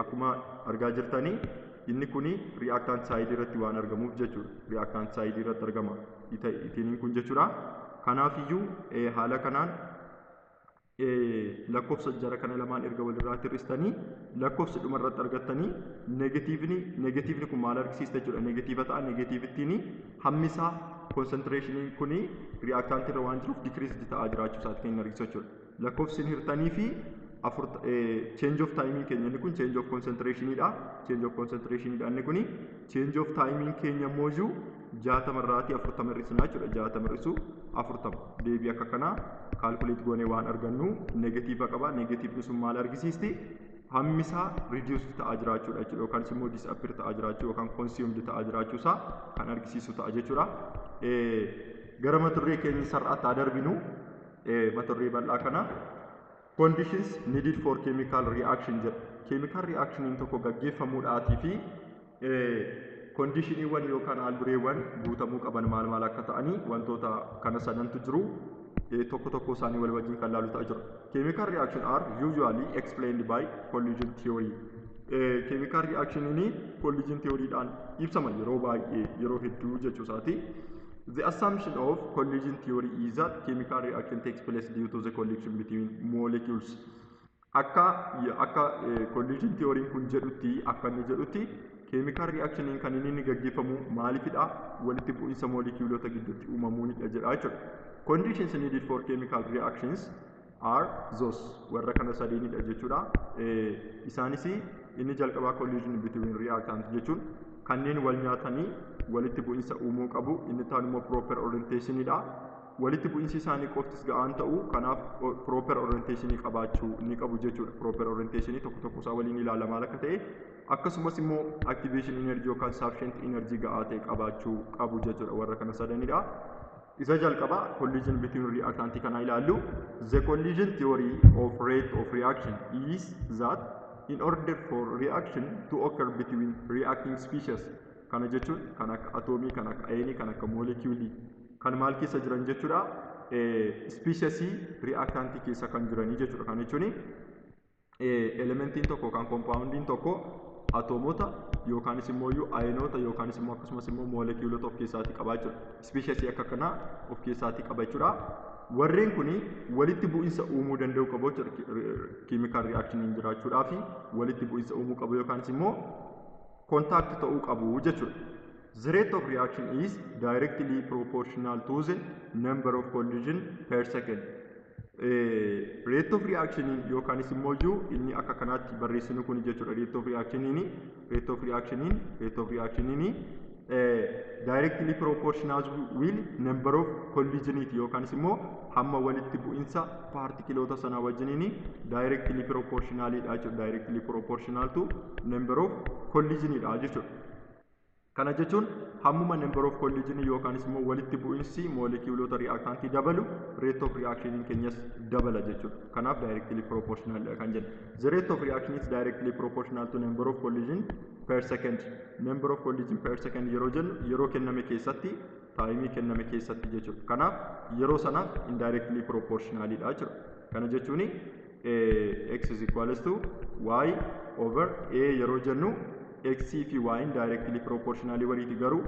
akkuma argaa jirtanii inni kun reactant side irratti waan argamuuf jechuudha. Reactant side irratti argama itiniin kun jechuudha. Kanaaf iyyuu haala kanaan lakkoofsa jara kana lamaan erga walirratti hir'istanii lakkoofsa dhumarratti argattanii negatiivni kun maal argisiista jechuudha. Negatiiva ta'a. Negatiivittiin hammisaa konsentireeshiniin kun riyaaktaantii irra waan jiruuf dikiriisdi ta'aa jiraachuu isaati kan inni argisiisu jechuudha. Lakkoofsi hirtanii fi change of timing keenya inni kun change of concentrationidha. Change of concentrationidha inni kun change of timing keenya immoo 60 irraatii 40 hir'isnaa jechuudha. 60 hir'isuu 40 deebii akka kanaa calculate goonee waan argannu negatiiva qaba. Negatiivni sun maal argisiisti? Hammisaa reduced ta'aa jiraachuu jechuudha yookaan immoo disappear ta'aa jiraachuu yookaan consumed ta'aa jiraachuu isaa kan argisiisu ta'a jechuudha. Gara mata-duree keenya sar'aatti haa darbinu. Mata-duree bal'aa kana conditions needed for chemical reaction jedha. Chemical reaction tokko gaggeeffamuudhaatii fi conditioniiwwan yookaan albureewwan guutamuu qaban maal akka ta'anii wantoota kana sadantu jiru. Tokko isaanii wal wajjin kan ilaalu ta'a jira. Chemical reaction are usually explained by collision theory. Chemical reaction ini collision theory dhaan ibsama yeroo baay'ee yeroo hedduu jechuu isaati. The assumption of collision theory is that chemical reaction takes place due to the collision between molecules. Akka collision theory kun jedhutti akka inni jedhutti chemical reaction kan inni gaggeeffamu maalifidha? Walitti bu'insa molecuulota gidduutti uumamuunidha jedha jechuudha. Conditions needed for chemical reactions are those warra kana sadiinidha jechuudha. Isaanis inni jalqabaa collision between reactants jechuun kanneen wal nyaatanii walitti bu'insa uumuu qabu. Inni taan immoo proper orientationidha. Walitti bu'insi isaanii qoftis ga'aan ta'u kanaaf proper orientationii qabaachuu ni qabu jechuudha. Proper orientationii tokko isaa waliin ilaalamaa akka ta'e akkasumas immoo activation energy yookaan sufficient energy ga'aa ta'e qabaachuu qabu jechuudha warra kana sadanidha. Isa jalqaba collision between reactant kana ilaallu. The collision theory of rate of reaction is that in order for reaction to occur between reacting species kana jechuun kan akka atomii kan akka ayonii kan akka molecuulii kan maal keessa jiran jechuudha. Species reactant keessa kan jiranii jechuudha. Kan jechuun elementiin tokko kan compoundiin tokko atomota yookaanis immoo ayinoota yookaanis immoo akkasumas immoo molecuulota of keessaatti qaba jechuudha. Species akka kanaa of keessaatti qaba jechuudha. Warreen kuni walitti bu'insa uumuu danda'u qabu jechuudha. Chemical reaction jiraachuudhaaf walitti bu'insa uumuu qabu yookaanis immoo contact ta'uu qabu jechuudha. The rate of reaction is directly proportional to the number of collision per second. Rate of reaction yookaanis immoo inni akka kanaatti barreessinu kun jechuudha. Rate of reaction directly proportional will number of collision yookaanis immoo hamma walitti bu'insa partikiloota sana wajjiniin directly proportional dha jechuudha. Directly proportional to number of collision dha jechuudha. Kana jechuun hammuma number of collision yookaanis immoo walitti bu'insi molecuulota reactantii dabalu rate of reaction keenyas dabala jechuudha. Kanaaf directly proportional kan jennu. The rate of reaction is directly proportional to number of collision per second. Number of collision per second yeroo jennu yeroo kenname keessatti taayimii kenname keessatti jechuudha. Kanaaf yeroo sanaaf indirectly proportional dha jechuudha. Kana jechuun x is equals to y over a yeroo jennu x fi y directly proportionally walitti garuu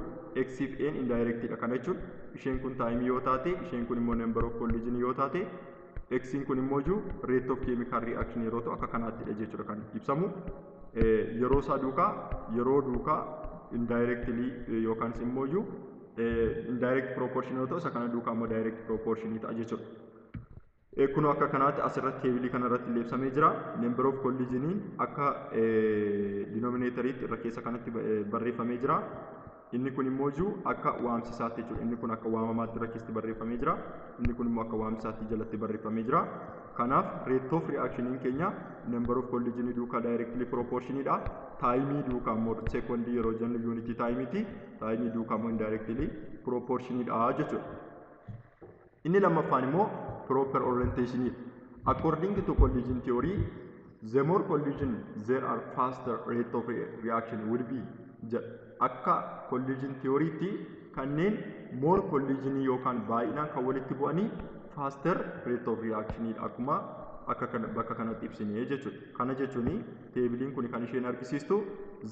x fi n indirectly dha. Kana jechuun isheen kun time yoo taate isheen kun immoo number of collision yoo taate x kun immoo rate of chemical reaction yeroo ta'u akka kanaatti dha jechuudha kan ibsamu. Yeroo isaa yeroo duukaa indirectly yookaanis immoo indirect proportion yoo ta'u isa kana duukaa immoo direct proportion ta'a jechuudha. Kun akka kanaatti asirratti teebilii kanarratti ibsamee jira. Number of collision akka denominatorit irra keessa kanatti barreeffamee jira. Inni kun immoo akka waamsisaatti jechuudha. Inni kun akka waamamaatti irra keessatti barreeffamee jira. Inni kun immoo akka waamsisaatti jalatti barreeffamee jira. Kanaaf rate of reaction keenya number of collision duukaa directly proportion dha. Taayimii duukaa immoo second yeroo jennu unity taayimiiti. Taayimii duukaa immoo indirectly proportion dha jechuudha. Inni lammaffaan immoo proper orientation. According to collision theory, the more collision there are, faster rate of reaction will be. Akka collision theory ti kanneen more collision yookaan baay'inaan kan walitti bu'anii faster rate of reaction akkuma akka kana bakka kanatti ibsinee jechuudha. Kana jechuun teebiliin kun kan isheen argisiistu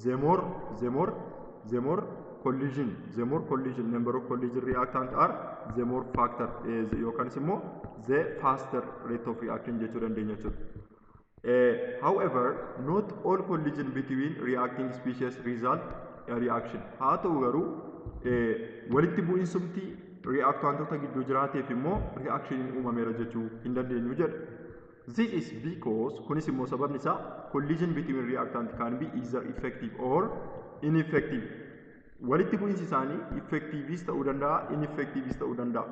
the more collision, the more collision, number of collision reactant are, the more factor, yookaan immoo the faster rate of reaction jechuu dandeenya jechuudha. However, not all collision between reacting species result a reaction. Haa ta'u garuu walitti bu'insumti reactantota gidduu jiraateef immoo reaction uumameera jechuu hin dandeenyu jedha. This is because kunis immoo sababni isaa collision between reactant can be either effective or ineffective. Walitti bu'insi isaanii effectivis ta'uu danda'a, ineffectivis ta'uu danda'a.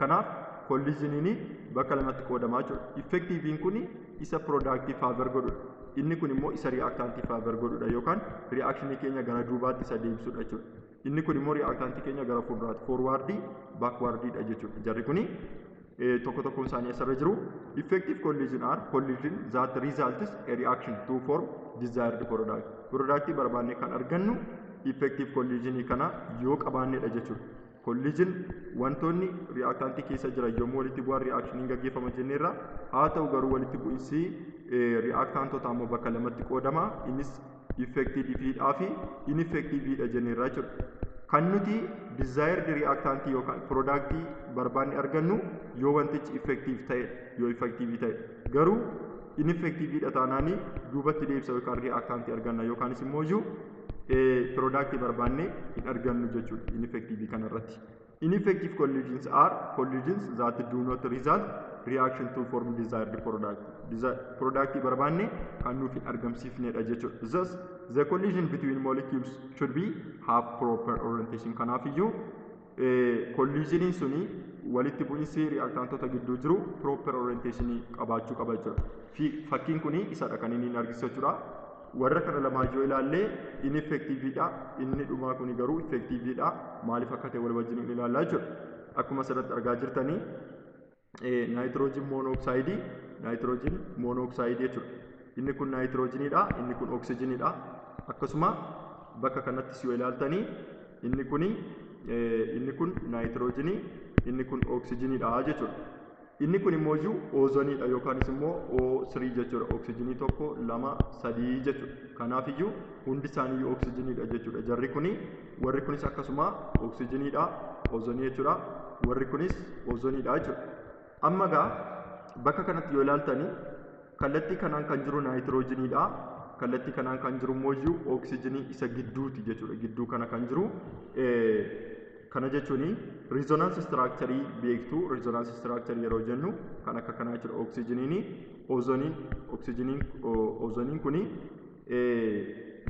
Kanaaf collisionini bakka lamatti qoodamaa jira. Effectiviin kuni isa productive favor godhudha. Inni kun immoo isa reactantii favor godhudha yookaan reactionii keenya gara duubaatti isa deebisudha jechuudha. Inni kun immoo reactantii keenya gara fuulduraatti forwardii backwardiidha jechuudha. Jarri kuni tokko tokkoon isaanii asirra jiru. Effective collision are collision that results a reaction to form desired product. Productii barbaanne kan argannu effective collision kana yoo qabaannedha jechuudha. Collision wantoonni reactantii keessa jiran yommuu walitti bu'an reactioniin gaggeeffama jenneerra. Haa ta'u garuu walitti bu'insi reactantota ammoo bakka lamatti qoodama. Innis effectiveidhaa fi ineffectiveidha jenneerra jechuudha. Kan nuti desired reactant yookaan productii barbaanne argannu yoo wantichi effective ta'e, yoo effective ta'e. Garuu ineffectiveidha taanaanii duubatti deebisa yookaan reactantii arganna yookaanis immoo productii barbaanne hin argannu jechuudha ineffective kanarratti. Ineffective collisions are collisions that do not result reaction to form desired product. Productii barbaanne kan nuuf hin argamsiifnedha jechuudha. Thus, the collision between molecules should be have proper orientation. Kanaafiyyuu collisionin suni walitti bu'insi reactantota gidduu jiru proper orientation qabaachuu qaba jechuudha. Fakkiin kuni isadha kan inni argisiisu jechuudha. Warra kana lamaa yoo ilaalle ineffectiveidha, inni dhumaa kuni garuu effectiveidha. Maaliif akka ta'e wal wajjin ilaallaa jechuudha. Akkuma asirratti argaa jirtanii nitrogen monoxide jechuudha. Inni kun nitrogeniidha, inni kun oxygeniidha. Akkasuma bakka kanatti yoo ilaaltanii inni kun nitrogenii, inni kun oxygeniidha jechuudha. Inni kun immoo ozoniidha yookaanis immoo O3 jechuudha. Oxygenii 1 2 3 jechuudha. Kanaafiyyuu hundi isaanii oxygeniidha jechuudha. Jarri kuni warri kunis akkasuma oxygeniidha, ozonii jechuudha. Warri kunis ozoniidha jechuudha. Amma gaa bakka kanatti yoo ilaaltanii kallattii kanaan kan jiru nitrogeniidha. Kallattii kanaan kan jiru immoo oxygenii isa gidduuti jechuudha. Gidduu kana kan jiru kana jechuun resonance structure beektu. Resonance structure yeroo jennu kan akka kanaa jechuudha. Ozoniin kuni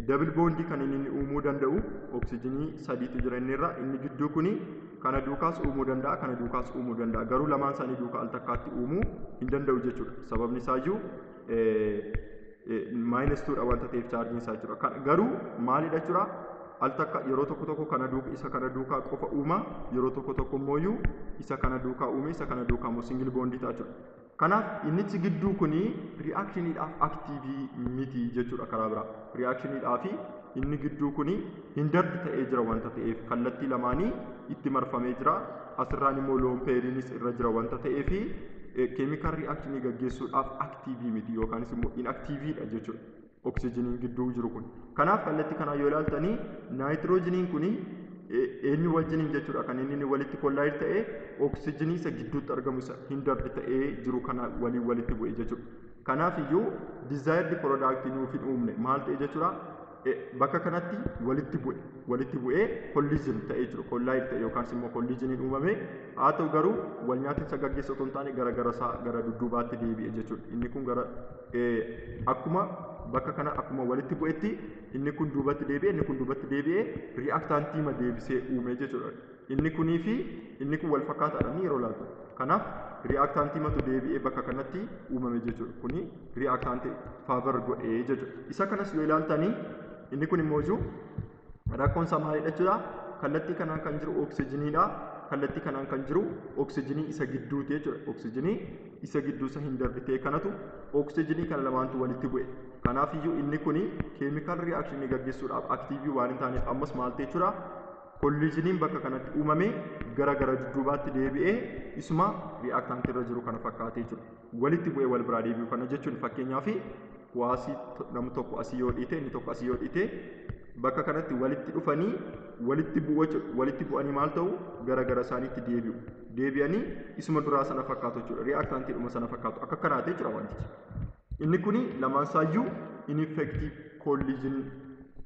double bond kan inni uumuu danda'u oxygenii sadiitu jira inni irra. Inni gidduu kuni kana duukaas uumuu danda'a, kana duukaas uumuu danda'a. Garuu lamaan isaanii duukaa al takkaatti uumuu hin danda'u jechuudha. Sababni isaayyuu -2dha wanta ta'eef chaarjiin isaa jechuudha. Garuu maalidha jechuudha? Al takka yeroo tokko tokko kana duukaa isa kana duukaa qofa uuma, yeroo tokko tokko immoo isa kana duukaa uume, isa kana duukaa immoo single bond ta'a jechuudha. Kanaaf innichi gidduu kuni reactioniidhaaf active miti jechuudha karaa biraa. Reactioniidhaaf inni gidduu kuni hindered ta'ee jira wanta ta'eef kallattii lamaanii itti marfamee jira. Asirraan immoo loon peeriinis irra jira wanta ta'eef chemical reactionii gaggeessuudhaaf active miti yookaanis immoo inactiveidha jechuudha. Oxygeniin gidduu jiru kun. Kanaaf kallattii kanaa yoo ilaaltanii nitrogeniin kuni eenyu wajjiniin jechuudha kan inni walitti collide ta'ee oxygenii isa gidduutti argamu isa hindered ta'ee jiru kana walitti bu'e jechuudha. Kanaaf iyyuu desired product nuuf hin uumne maal ta'e jechuudha? Bakka kanatti walitti bu'ee collision ta'ee jiru. Collide ta'e yookaas immoo colligeniin uumame. Haa ta'u garuu wal nyaatinsa gaggeessa otoo hin taane gara dudduubaatti deebi'e jechuudha. Inni kun gara akkuma bakka kana akkuma walitti bu'etti inni kun duubatti deebi'e, inni kun duubatti deebi'ee reactantii ma deebisee uume jechuudha. Inni kunii fi inni kun wal fakkaataadha yeroo ilaaltu. Kanaaf reactantii matu deebi'ee bakka kanatti uumame jechuudha. Kuni reactantii favor godhee jechuudha. Isa kanas yoo ilaaltanii inni kun immoo rakkoon isaa maalidha jechuudha? Kallattii kanaan kan jiru oxygeniidha. Kallattii kanaan kan jiru oxygenii isa gidduuti jechuudha. Oxygenii isa gidduu isa hindered ta'e kanatu oxygenii kana lamaantu walitti bu'e. Kanaaf iyyuu inni kuni chemical reaction gaggeessuudhaaf active waan hin taaneef ammas maal ta'e jechuudha? Colligeniin bakka kanatti uumame gara dudduubaatti deebi'ee isuma reactant irra jiru kana fakkaatee jiru. Walitti bu'ee wal biraa deebi'u kana jechuun fakkeenyaaf waasii namni tokko asii yoo dhiite inni tokko asii yoo dhiite bakka kanatti walitti dhufanii walitti bu'anii maal ta'u gara isaaniitti deebi'anii isuma duraa sana fakkaatu jechuudha. Reactantiidhuma sana fakkaatu akka kanaatee jira wantichi. Inni kuni lamaan isaayyuu ineffective collision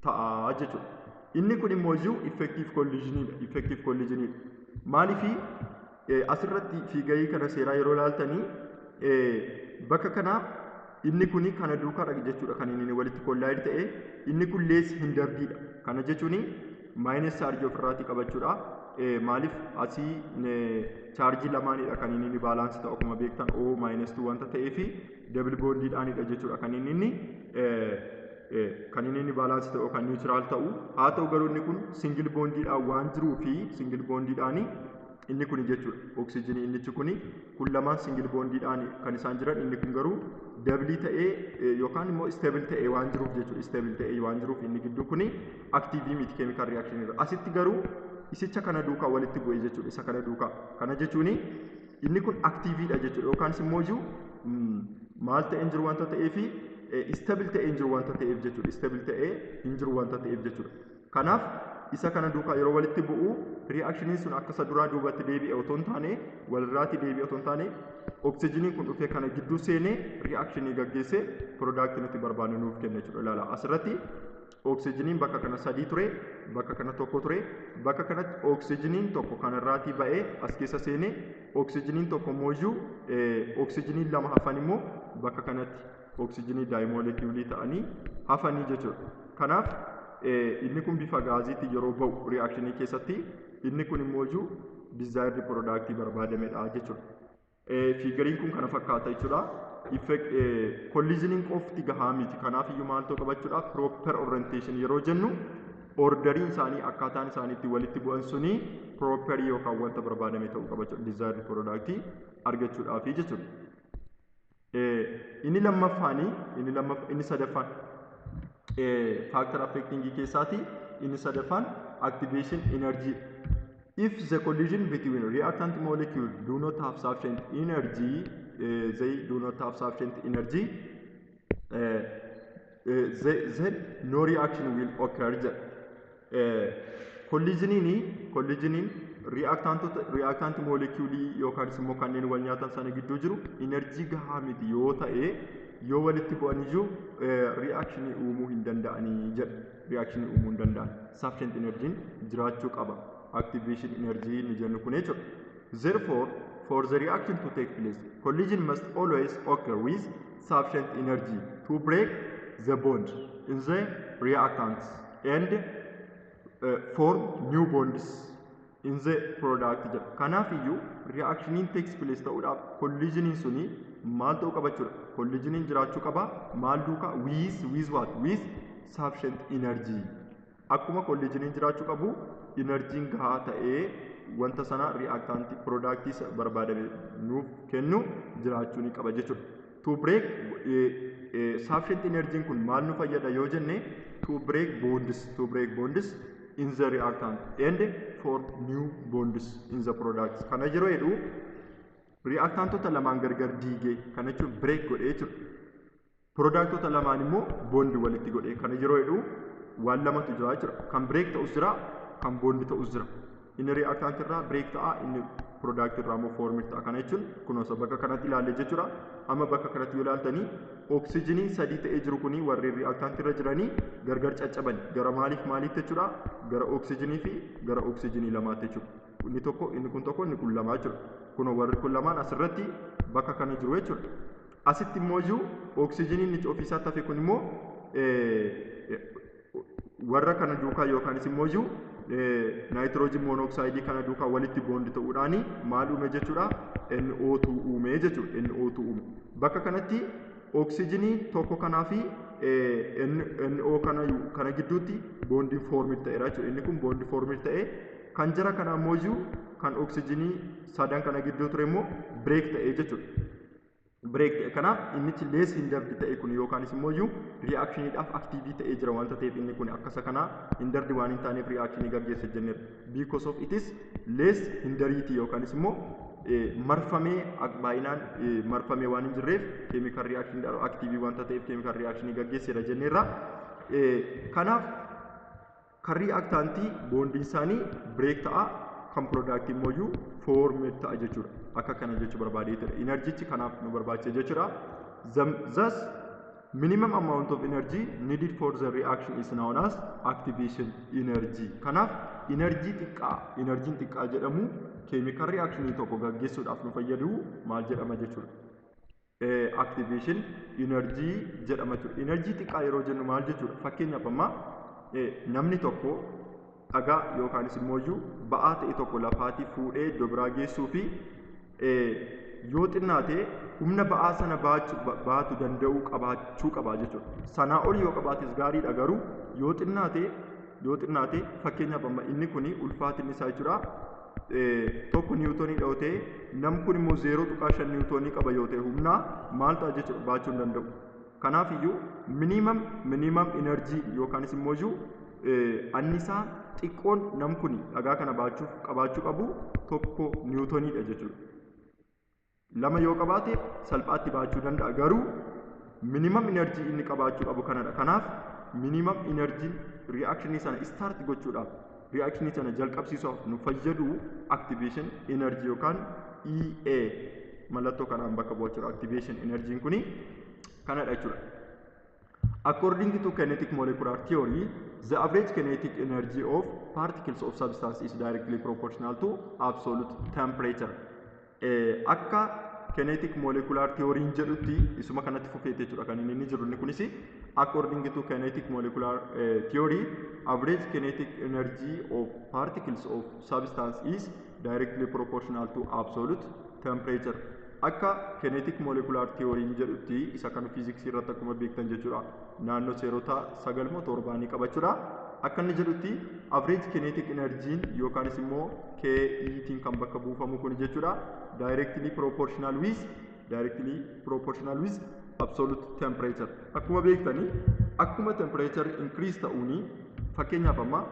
ta'a jechuudha. Inni kun immoo effective collisionidha. Maaliifi asirratti fiigayii kana seeraa yeroo ilaaltanii bakka kanaa inni kuni kana duukaadha jechuudha kan inni walitti kollaayid ta'e inni kun lees hindardiidha. Kana jechuun maayinus chaarjii ofirraatii qabachuudha. Maaliif asii chaarjii lamaanidha kan inni baalaansii ta'u akkuma beektan O maayinus 2 wanta ta'eefi double bondiidhaanidha jechuudha kan inni baalaansii ta'u kan niwutiraal ta'u. Haa ta'u garuu inni kun singil bondiidhaan waan jiruufi singil bondiidhaani inni kun jechuudha. Oksijiinii innichi kun lamaan singil bondiidhaan kan isaan jiran inni kun garuu dablii ta'ee yookaan immoo stable ta'ee waan jiruuf jechuudha. Stable ta'ee waan jiruuf inni gidduu kun aktiivii miti keemikaal riyaakshini irra. Asitti garuu isicha kana duukaa walitti bu'ee jechuudha. Isa kana duukaa. Kana jechuun inni kun aktiiviidha jechuudha. Yookaan immoo maal ta'ee hin jiru wanta ta'eefi stable ta'ee hin jiru wanta ta'eef jechuudha. Stable ta'ee hin jiru wanta ta'eef jechuudha. Kanaaf isa kana duukaa yeroo walitti bu'u reactioniin sun akka isa duraa duubatti deebi'e otoo hin taane walirraatti deebi'e otoo hin taane oksijiiniin kun dhufee kana gidduu seenee reactionii gaggeessee product nuti barbaannu nuuf kenna jechuudha. Ilaala asirratti oksijiiniin bakka kana 3 ture, bakka kana 1 ture, bakka kanatti oksijiiniin tokko kanarraatii ba'ee as keessa seenee oksijiiniin tokko immoo oksijiiniin lama hafan immoo bakka kanatti oksijiinii daayimoolekiyuulii ta'anii hafanii jechuudha. Kanaaf inni kun bifa gaaziitti yeroo ba'u reactionii keessatti inni kun immoo desired product barbaadamedha jechuudha. Fiigariin kun kana fakkaata jechuudha. Collisioning qofti gahaa miti. Kanaaf iyyuu maal ta'u qabachuudha proper orientation yeroo jennu orderiin isaanii akkaataan isaaniitti walitti bu'an suni proper yookaan wanta barbaadame ta'uu qabachuudha. Desired product argachuudhaaf jechuudha. Inni sadaffaan factor affecting keessaati inni sadaffaan activation energy. If the collision between reactant molecules do not have sufficient energy, then no reaction will occur. Collisioning reactant molecule yookaan immoo kanneen wal nyaatan sana gidduu jiru energy gahaa miti yoo ta'e yoo walitti bu'aniyyuu reactionii uumuu hin danda'anii jedha. Reactionii uumuu hin danda'an. Sufficient energy jiraachuu qaba. Activation energy ni jennu kun jechuudha. Therefore, for the reaction to take place, collision must always occur with sufficient energy to break the bond in the reactants and form new bonds in the product. Kanaaf iyyuu reactioniin takes place ta'uudhaaf collisioning suni maal ta'uu qabachuudha. Collisioning jiraachuu qaba. Maal duukaa with what? With sufficient energy. Akkuma collisioning jiraachuu qabu energiin gahaa ta'ee wanta sana reactantii productis barbaadame nuuf kennu jiraachuu ni qaba jechuudha. To break sufficient energy kun maal nu fayyada yoo jenne to break bonds in the reactant and form new bonds in the products. Kana yeroo jedhu reactantota lamaan gargar diigee kana jechuun break godhee jechuudha. Productota lamaan immoo bondi walitti godhee kana yeroo jedhu waan lamatu jira jechuudha. Kan break ta'us jira, kan bondi ta'us jira. Inni reactant irraa break ta'a, inni product irraa immoo formit ta'a. Kana jechuun kunuunsa bakka kanatti ilaalle jechuudha. Amma bakka kanatti yoo ilaaltanii oksijiinii 3 ta'ee jiru kuni warri reactant irra jiranii gargar caccaban gara maaliif jechuudha? Gara oksijiinii fi gara oksijiinii lamaatti jechuudha. Inni tokko, inni kun tokko, inni kun lama jechuudha. Kun warri kun lamaan asirratti bakka kana jiru jechuudha. Asitti immoo oksijiiniin inni ofiisaatti hafe kun immoo warra kana duukaa yookaanis immoo nitrogen monoxide kana duukaa walitti bondi ta'uudhaan maal uume jechuudha? NO2 uume jechuudha. NO2 uume. Bakka kanatti oksijiinii tokko kanaa fi NO kana gidduutti bondi formit ta'eera jechuudha. Inni kun bondi formit ta'e kan jara kana immoo kan oksijiinii sadan kana gidduu ture immoo break ta'e jechuudha. Break ta'e kanaaf innichi lees hindardi ta'e kun yookaanis immoo reactioniidhaaf aktiivii ta'ee jira wanta ta'eef inni kun akkasa kana hindardi waan hin taaneef reactionii gaggeessa jenneera. Because of it is less hindariiti yookaanis immoo marfamee baay'inaan marfamee waan hin jirreef chemical reaction aktiivii wanta ta'eef chemical reactionii gaggeesseera jenneerra. kan reactantii boondiin isaanii break ta'a kan product immoo formed ta'a jechuudha. Akka kana jechuu barbaadeetudha. Energy kanaaf nu barbaachisa jechuudha. Thus minimum amount of energy needed for the reaction is known as activation energy. Kanaaf energy xiqqaa jedhamu chemical reaction tokko gaggeessuudhaaf nu fayyadu maal jedhama jechuudha. Activation energy jedhama jechuudha. Energy xiqqaa yeroo jennu maal jechuudha? Fakkeenyaaf amma namni tokko dhagaa yookaanis immoo ba'aa ta'e tokko lafaatii fuudhee iddoo biraa geessuu fi yoo xinnaate humna ba'aa sana baatu danda'uu qabaachuu qaba jechuudha. Sanaa ol yoo qabaates gaariidha, garuu yoo xinnaate fakkeenyaaf amma inni kuni ulfaatinni isaa jechuudha. Tokko niwutoonii dha'u ta'e nam kun immoo 0.5 niwutoonii qaba yoo ta'e humna maal ta'a jechuudha baachuu hin danda'u. Kanaaf iyyuu minimum energy yookaanis immoo annisaa xiqqoon nam kun dhagaa kana qabaachuu qabu tokko niwutooniidha jechuudha. Lama yoo qabaate salphaatti baachuu danda'a, garuu minimum energy inni qabaachuu qabu kanadha. Kanaaf minimum energy reactionii sana start gochuudhaaf reactionii sana jalqabsiisuuf nu fayyadu activation energy yookaan EA mallattoo kanaan bakka bu'achuudha. Activation energy kuni kanadha jechuudha. According to kinetic molecular theory, the average kinetic energy of particles of substance is directly proportional to absolute temperature. Akka kinetic molecular theory jedhutti isuma kanatti fufeete jechuudha kan inni jiru. Inni kunis according to kinetic molecular theory, average kinetic energy of particles of substance is directly proportional to absolute temperature. Akka kinetic molecular theory jedhutti isa kan physics irratti akkuma beektan jechuudha. Naannoo seerota 9 qabachuudha. Akka inni jedhutti average kinetic energy yookaanis immoo KE kan bakka buufamu kun jechuudha directly proportional with absolute temperature. Akkuma beektanii akkuma temperature increase ta'uuni fakkeenyaaf amma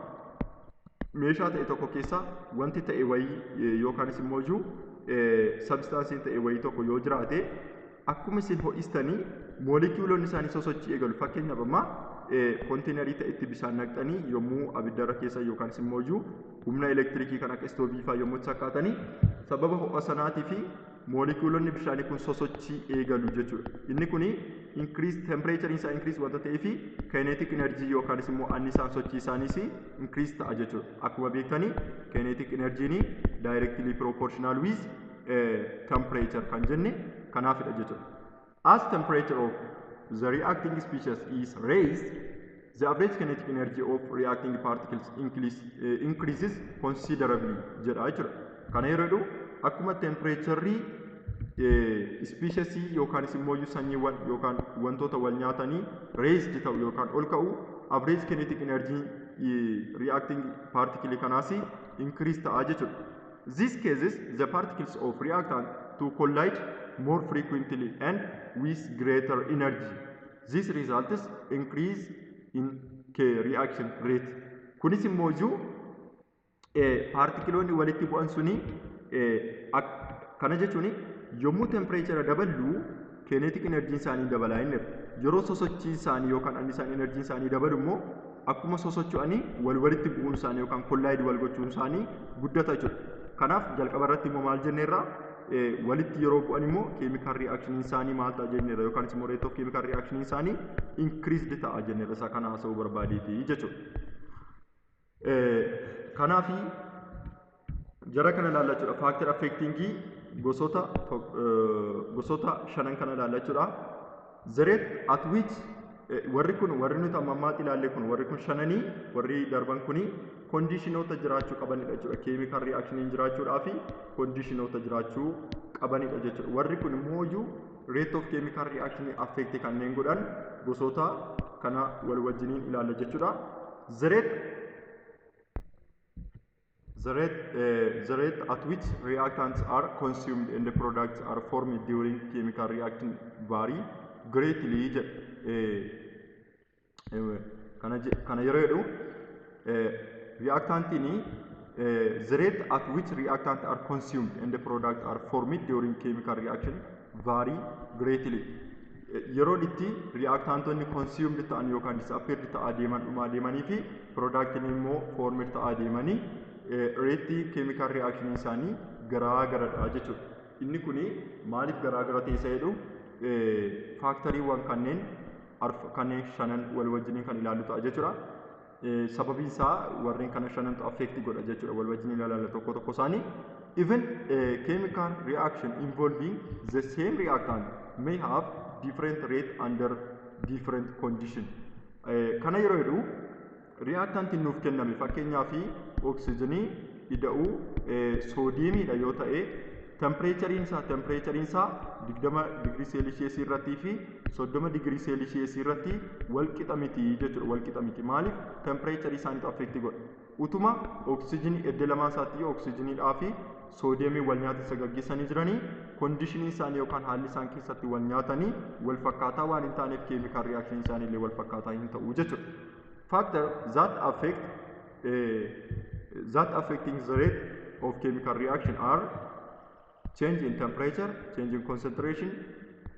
meeshaa ta'e tokko keessa wanti ta'e wayii yookaanis immoo substance ta'e wayii tokko yoo jiraate akkuma isin ho'istanii moolekiyuulonni isaanii sosochii eegalu. Fakkeenyaaf amma konteenarii ta'etti bishaan naqxanii yommuu abiddarra keessa yookaanis immoo humna elektirikii kan akka istoovii fa'aa yommuu sakkaatanii sababa ho'a sanaatii fi moolekiyuulonni bishaanii kun sosochii eegalu jechuudha. Inni kuni increase temperature isaa increase wanta ta'eef kinetic energy yookaanis immoo annisaan sochii isaaniis increase ta'a jechuudha. Akkuma beektanii kinetic energy directly proportional with temperature kan jenne kanaafidha jechuudha. As temperature of the reacting species is raised, the average kinetic energy of reacting particles increases considerably jedha jechuudha. Kana yeroo jedhu akkuma temperature species yookaanis immoo sanyiiwwan yookaan wantoota wal nyaatanii raised ta'u yookaan ol ka'u average kinetic energy reacting particle kanaas increase ta'a jechuudha. This causes the particles of reactant to collide more frequently and with greater energy. This results increase in reaction rate. Kunis immoo partikiloonni walitti bu'an suni kana jechuun yommuu temperature dabalu kinetic energy isaanii dabalaa inni yeroo sosochii isaanii yookaan annisaan energy isaanii dabalu immoo akkuma sosocho'anii walitti bu'uun isaanii yookaan collide wal gochuun isaanii guddata jechuudha. Kanaaf jalqaba irratti immoo maal jenneerra walitti yeroo bu'an immoo chemical reaction isaanii maal ta'a jenneerra yookaan immoo rate of chemical reaction isaanii increased ta'a jenneerra. Isa kana haasa'uu barbaadeeti jechuudha. Kanaaf jara kana ilaallachuudha. Factor affecting gosoota shanan kana ilaallachuudha. The rate at which warri nuti amma ilaalle kun warri kun shananii warri darban kuni kondishinoota jiraachuu qabanidha jechuudha. Chemical reaction jiraachuudhaaf kondishinoota jiraachuu qabanidha jechuudha. Warri kun immoo rate of chemical reaction affect kanneen godhan gosoota kana wal wajjiniin ilaalla jechuudha. The rate at which reactants are consumed and the products are formed during chemical reaction vary greatly. Kana yeroo jedhu reactantini the rate at which reactants are consumed and the products are formed during chemical reaction vary greatly. yeroo itti reactantonni consumed ta'an yookaan disappeared ta'aa deemanii fi productni immoo formed ta'aa deemanii rate chemical reaction isaanii garaagaradha jechuudha. Inni kuni maaliif garaagara ta'e jedhu faaktoriiwwan kanneen shanan wal wajjiniin kan ilaallu ta'a jechuudha. Sababiin isaa warreen kana shanantu affect godha jechuudha wal wajjiniin ilaalla tokko tokko isaanii. Even a chemical reaction involving the same reactant may have different rate under different condition. Kana yeroo jedhu reactant nuuf kenname fakkeenyaaf oksijiinii ida'uu soodiyeemiidha yoo ta'e temperaturiin isaa 20 degree Celsius irratti fi 30 degree Celsius irratti wal qixa miti jechuudha wal qixa miti maaliif temperature isaaniitu affect godha utuma oksijiinii edda lamaan isaatti oksijiiniidhaa fi soodiyeemii wal nyaata isa gaggeessanii jiranii conditionii isaanii yookaan haalli isaan keessatti wal nyaatanii wal fakkaataa waan hin taaneef chemical reaction isaanii illee wal fakkaataa hin ta'u jechuudha. Factor that affecting the rate of chemical reaction are change in temperature, change in concentration,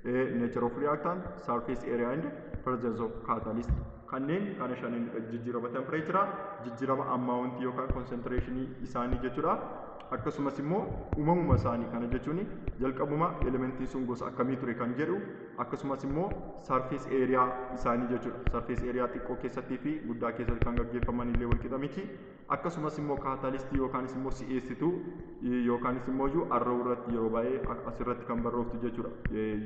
nature of reactant, surface area and presence of catalyst. Kanneen kana shanin jijjiirama temperature, jijjiirama amount yookaan concentration isaanii jechuudha. Akkasumas immoo uumamuma isaanii kana jechuun jalqabuma elementii sun gosa akkamii ture kan jedhu akkasumas immoo surface area isaanii jechuudha. Surface area xiqqoo keessattii fi guddaa keessatti kan gaggeeffaman illee wal qixa miti. Akkasumas immoo catalyst yookaan immoo si'eessituu yookaan immoo arrow irratti yeroo baay'ee asirratti kan barrooftu jechuudha.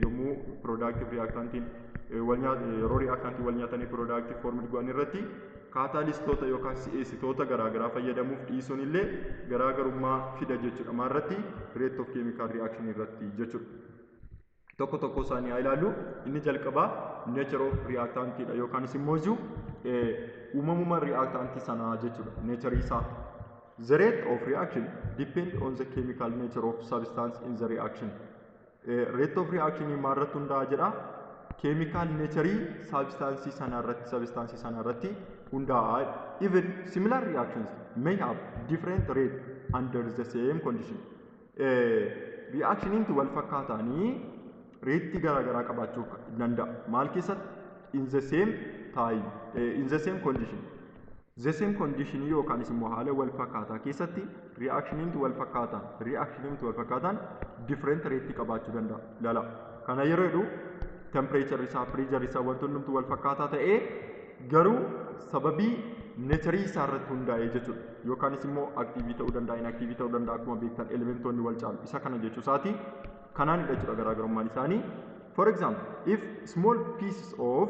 Yommuu productive reactantiin yeroo reactantii wal nyaatanii productive formed go'an irratti kaataalistoota yookaan si'eessitoota garaagaraa fayyadamuuf dhiisuun illee garaagarummaa fida jechuudha. Maarratti rate of chemical reaction irratti jechuudha. Tokko tokko isaanii haa ilaallu. Inni jalqabaa nature of reactantidha yookaan immoo uumamuma reactantii sanaa jechuudha. Nature isaa. The rate of reaction depend on the chemical nature of substance in the reaction. Rate of reaction maarratti hundaa'a jedha. Chemical nature substance sanarratti hundaa'a. Even similar reactions may have different rate under the same condition. Reactioning wal fakkaataanii rate garaagaraa qabaachuu danda'a. Maal keessatti in the same time in the same condition. The same condition yookaan immoo haala wal fakkaataa keessatti reactioning wal fakkaataan different rate qabaachuu danda'a. Lala kana yeroo jedhu temperature isaa pressure isaa wantoonni hundumtuu wal fakkaataa ta'ee garuu sababii nature isaa irratti hundaa'ee jechuudha. Yookaanis immoo active ta'uu danda'a inactive ta'uu danda'a akkuma beektan elementoonni wal caalu isa kana jechuu isaati. Kanaanidha jechuudha garaagarummaan isaanii. For example, if small pieces of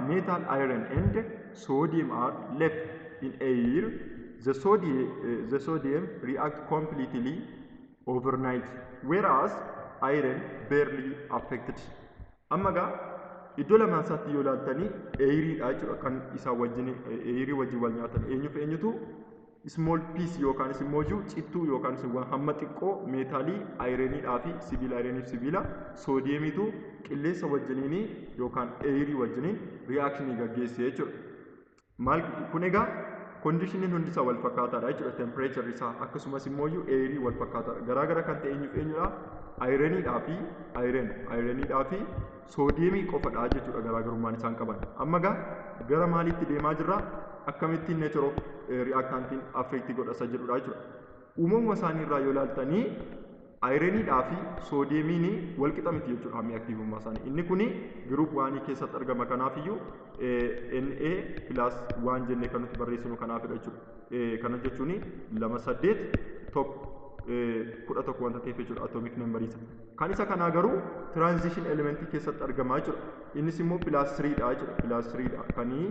metal, iron and sodium are left in air, the sodium react completely overnight, whereas iron barely affected. Amma gaa iddoo lamaan isaatti yoo ilaaltanii eeyiriidha jechuudha kan isaa wajjin eeyirii wajjin wal nyaatan eenyutu small piece yookaan immoo cittuu yookaan waan hamma xiqqoo meetaalii ayireniidhaa fi sibiila soodiyeemiitu qilleensa wajjiniin yookaan eeyirii wajjiniin reactionii gaggeessee jechuudha. Maal kun egaa conditionin hundi isaa wal fakkaataadha jechuudha. Temperature isaa akkasumas immoo eeyirii wal fakkaataadha. Garaagara kan ta'e eenyudha ayireniidhaa fi soodiyeemii qofadha jechuudha garaagarummaan isaan qaban. Amma gaa gara maaliitti deemaa jirra? Akkamittiin nature of reactantiin affect godhasa jedhudha jechuudha. Uumamuma isaanii irraa yoo ilaaltanii ayireniidhaa fi soodiyeemiin wal qixa miti jechuudha hammi aktiivummaa isaanii. Inni kuni group 1 keessatti argama kanaafiyyuu Na+1 jennee kan nuti barreessinu kanaafidha jechuudha. Kana jechuun 2 8 11 wanta ta'eef jechuudha atomic number isa. Kan isa kanaa garuu transition elementii keessatti argamaa jechuudha. Innis immoo +3dha jechuudha. +3dha kanii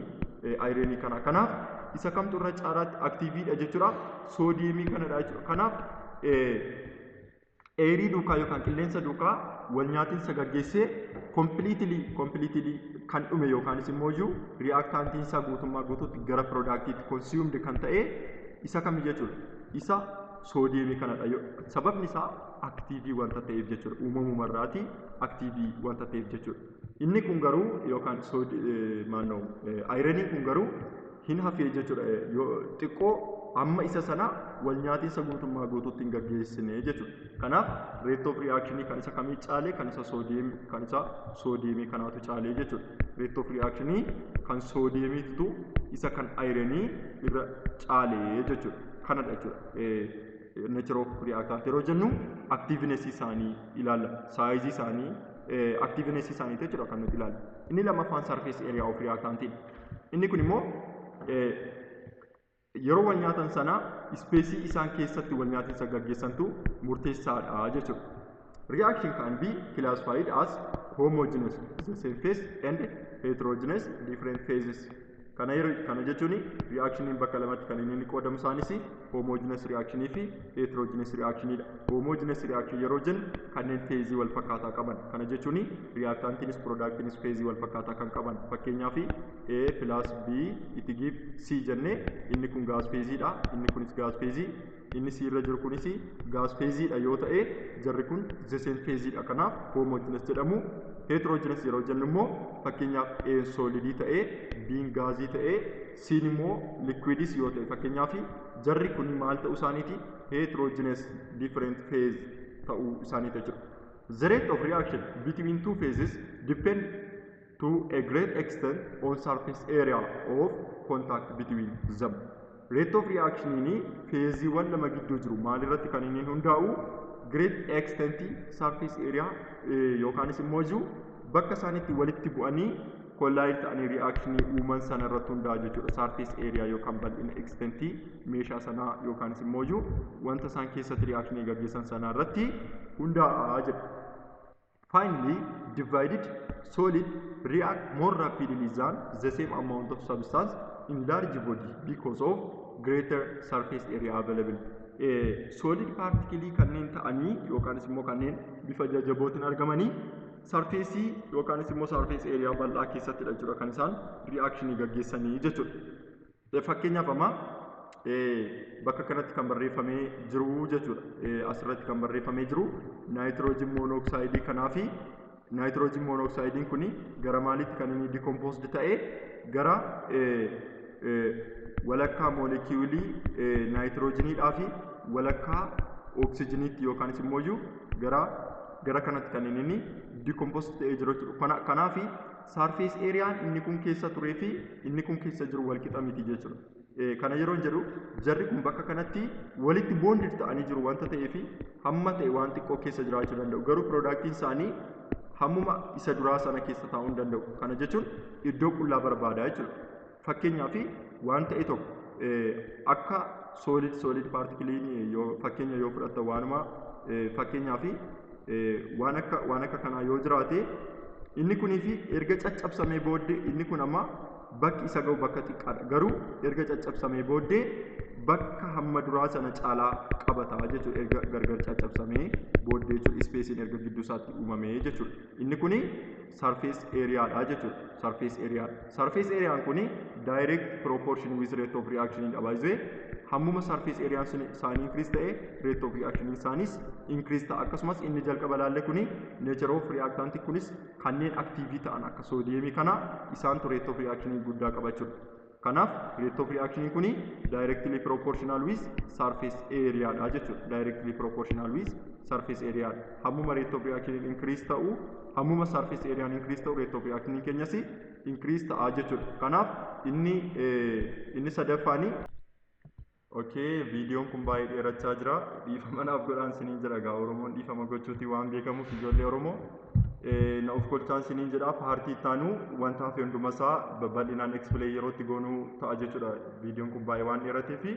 ayirenii kana. Kanaaf isa kamtu irra caalaatti aktiiviidha jechuudha. Soodiyeemii kanadha jechuudha. Kanaaf eeyirii duukaa yookaan qilleensa duukaa wal nyaatinsa gaggeessee completely kan dhume yookaanis immoo reactantiin isaa guutummaa guutuutti gara productiitti consumed kan ta'e isa kami jechuudha. Isa soodiyeemii kanadha. Sababni isaa aktiivii wanta ta'eef jechuudha. Uumamuma irraati aktiivii wanta ta'eef jechuudha. Inni kun garuu yookaan ayireniin kun garuu hin hafee jechuudha. Xiqqoo amma isa sana wal nyaatiinsa guutummaa guutuutti hin gaggeessine jechuudha. Kanaaf rate of reaction kan isa kamii caalee kan isa soodiyeemii kanaatu caalee jechuudha. Rate of reaction kan soodiyeemiitu isa kan ayiranii irra caalee jechuudha. Kanadha jechuudha. Nature of reactant yeroo jennu activeness isaanii ilaalla. Size isaanii activeness isaanii jechuudha kan nuti ilaalla. Inni lammaffaan surface area of reactantiin. Inni kun immoo yeroo wal nyaatan sana ispeesii isaan keessatti wal nyaatinsa gaggeessantu murteessaadha jechuudha. Reaction can be classified as homogeneous, the same phase, and heterogeneous, different phases. Kana jechuun reactioniin bakka lamatti kan inni qoodamu isaanis homogeneous reaction fi heterogeneous reaction dha. Homogeneous reaction yeroo jennu kanneen feezii wal fakkaataa qaban. Kana jechuun reactantiinis productiinis feezii wal fakkaataa kan qaban. Fakkeenyaaf A plus B itti give C jennee inni kun gas phase dha, inni kunis gas phase, inni C irra jiru kunis gas phase dha yoo ta'e jarri kun the same phase dha. Kanaaf homogeneous jedhamu. Heterogeneous yeroo jennu immoo fakkeenyaaf A solidii ta'ee B gaazii ta'ee C immoo liquidis yoo ta'e fakkeenyaaf jarri kun maal ta'uu isaaniiti heterogeneous different phase ta'uu isaaniiti jechuudha. The rate of reaction between two phases depend to a great extent on surface area of contact between them. Rate of reaction ni phaseewwan lama gidduu jiru maal irratti kan inni hundaa'u great extent surface area yookaanis immoo jiru bakka isaanitti walitti bu'anii collide ta'anii reaction uuman sana irratti hundaa'a jechuudha. Surface area yookaan bal'ina extent meeshaa sanaa yookaanis immoo jiru wanta isaan keessatti reaction gaggeessan sana irratti hundaa'a jedha. Finally, divided solid react more rapidly than the same amount of substance in large body because of greater surface area available. Solid particle kanneen ta'anii yookaanis immoo kanneen bifa jajjabootiin argamanii surface yookaanis immoo surface area bal'aa keessattidha jechuudha kan isaan reaction gaggeessanii jechuudha. Fakkeenyaaf amma bakka kanatti kan barreeffamee jiru jechuudha. Asirratti kan barreeffamee jiru nitrogen monoxide kanaafi nitrogen monoxide kuni gara maalitti kan inni decomposed ta'e gara walakkaa molekiulii nitrogenidhaa fi walakkaa oksijiniitti yookaanis immoo gara kanatti kan inni decomposed ta'ee jiru jechuudha. Kanaaf surface areaan inni kun keessa turee fi inni kun keessa jiru wal qixa miti jechuudha. Kana yeroo jedhu jarri kun bakka kanatti walitti bonded ta'anii jiru wanta ta'eef hamma ta'e waan xiqqoo keessa jiraachuu danda'u. Garuu productiin isaanii hammuma isa duraa sana keessa taa'uu hin danda'u. Kana jechuun iddoo qullaa barbaada jechuudha. Fakkeenyaaf waan ta'e tokko akka solid particle fakkeenya yoo fudhatta waanuma fakkeenyaaf waan akka kanaa yoo jiraate inni kunii fi erga caccabsamee booddee inni kun amma bakki isa ga'u bakka xiqqaadha. Garuu erga caccabsamee booddee bakka hamma duraa sana caalaa qabata jechuudha. Erga gargar caccabsamee booddee jechuudha. Ispeesiin erga gidduu isaatti uumamee jechuudha. Inni kuni surface areaadha jechuudha. Surface area. Surface area kuni direct proportion with rate of reaction dha baay'ee. Hammuma surface area isaanii increase ta'e rate of reaction isaanis increase ta'a. Akkasumas inni jalqaba laalle kuni nature of reactant kunis kanneen active ta'an akka soodiyemii kana isaantu rate of reaction guddaa qabachuudha. Kanaaf rate of reaction kuni directly proportional with surface area dha jechuudha. Directly proportional with surface area. Hammuma rate of reaction increase ta'u hammuma surface area increase ta'u rate of reaction keenyas increase ta'a jechuudha. Kanaaf inni sadaffaani viidiyoon kun baay'ee dheerachaa jira. Dhiifama naaf godhaan siniin jedha gaa Oromoon dhiifama gochuuti waan beekamuuf ijoollee Oromoo na of kolchaan siniin jedha. Paartii ittaanu wanta hafe hundumasaa bal'inaan explain yerootti goonuu ta'a jechuudha. Viidiyoon kun baay'ee waan dheeratee fi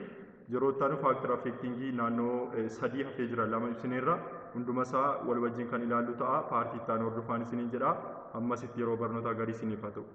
yeroo ittaanu factor affecting naannoo 3 hafee jira 2 ibsineerra hundumasaa wal wajjin kan ilaallu ta'a. Paartii ittaanu hordofaan siniin jedha. Ammasitti yeroo barnoota garii siniif haa ta'u.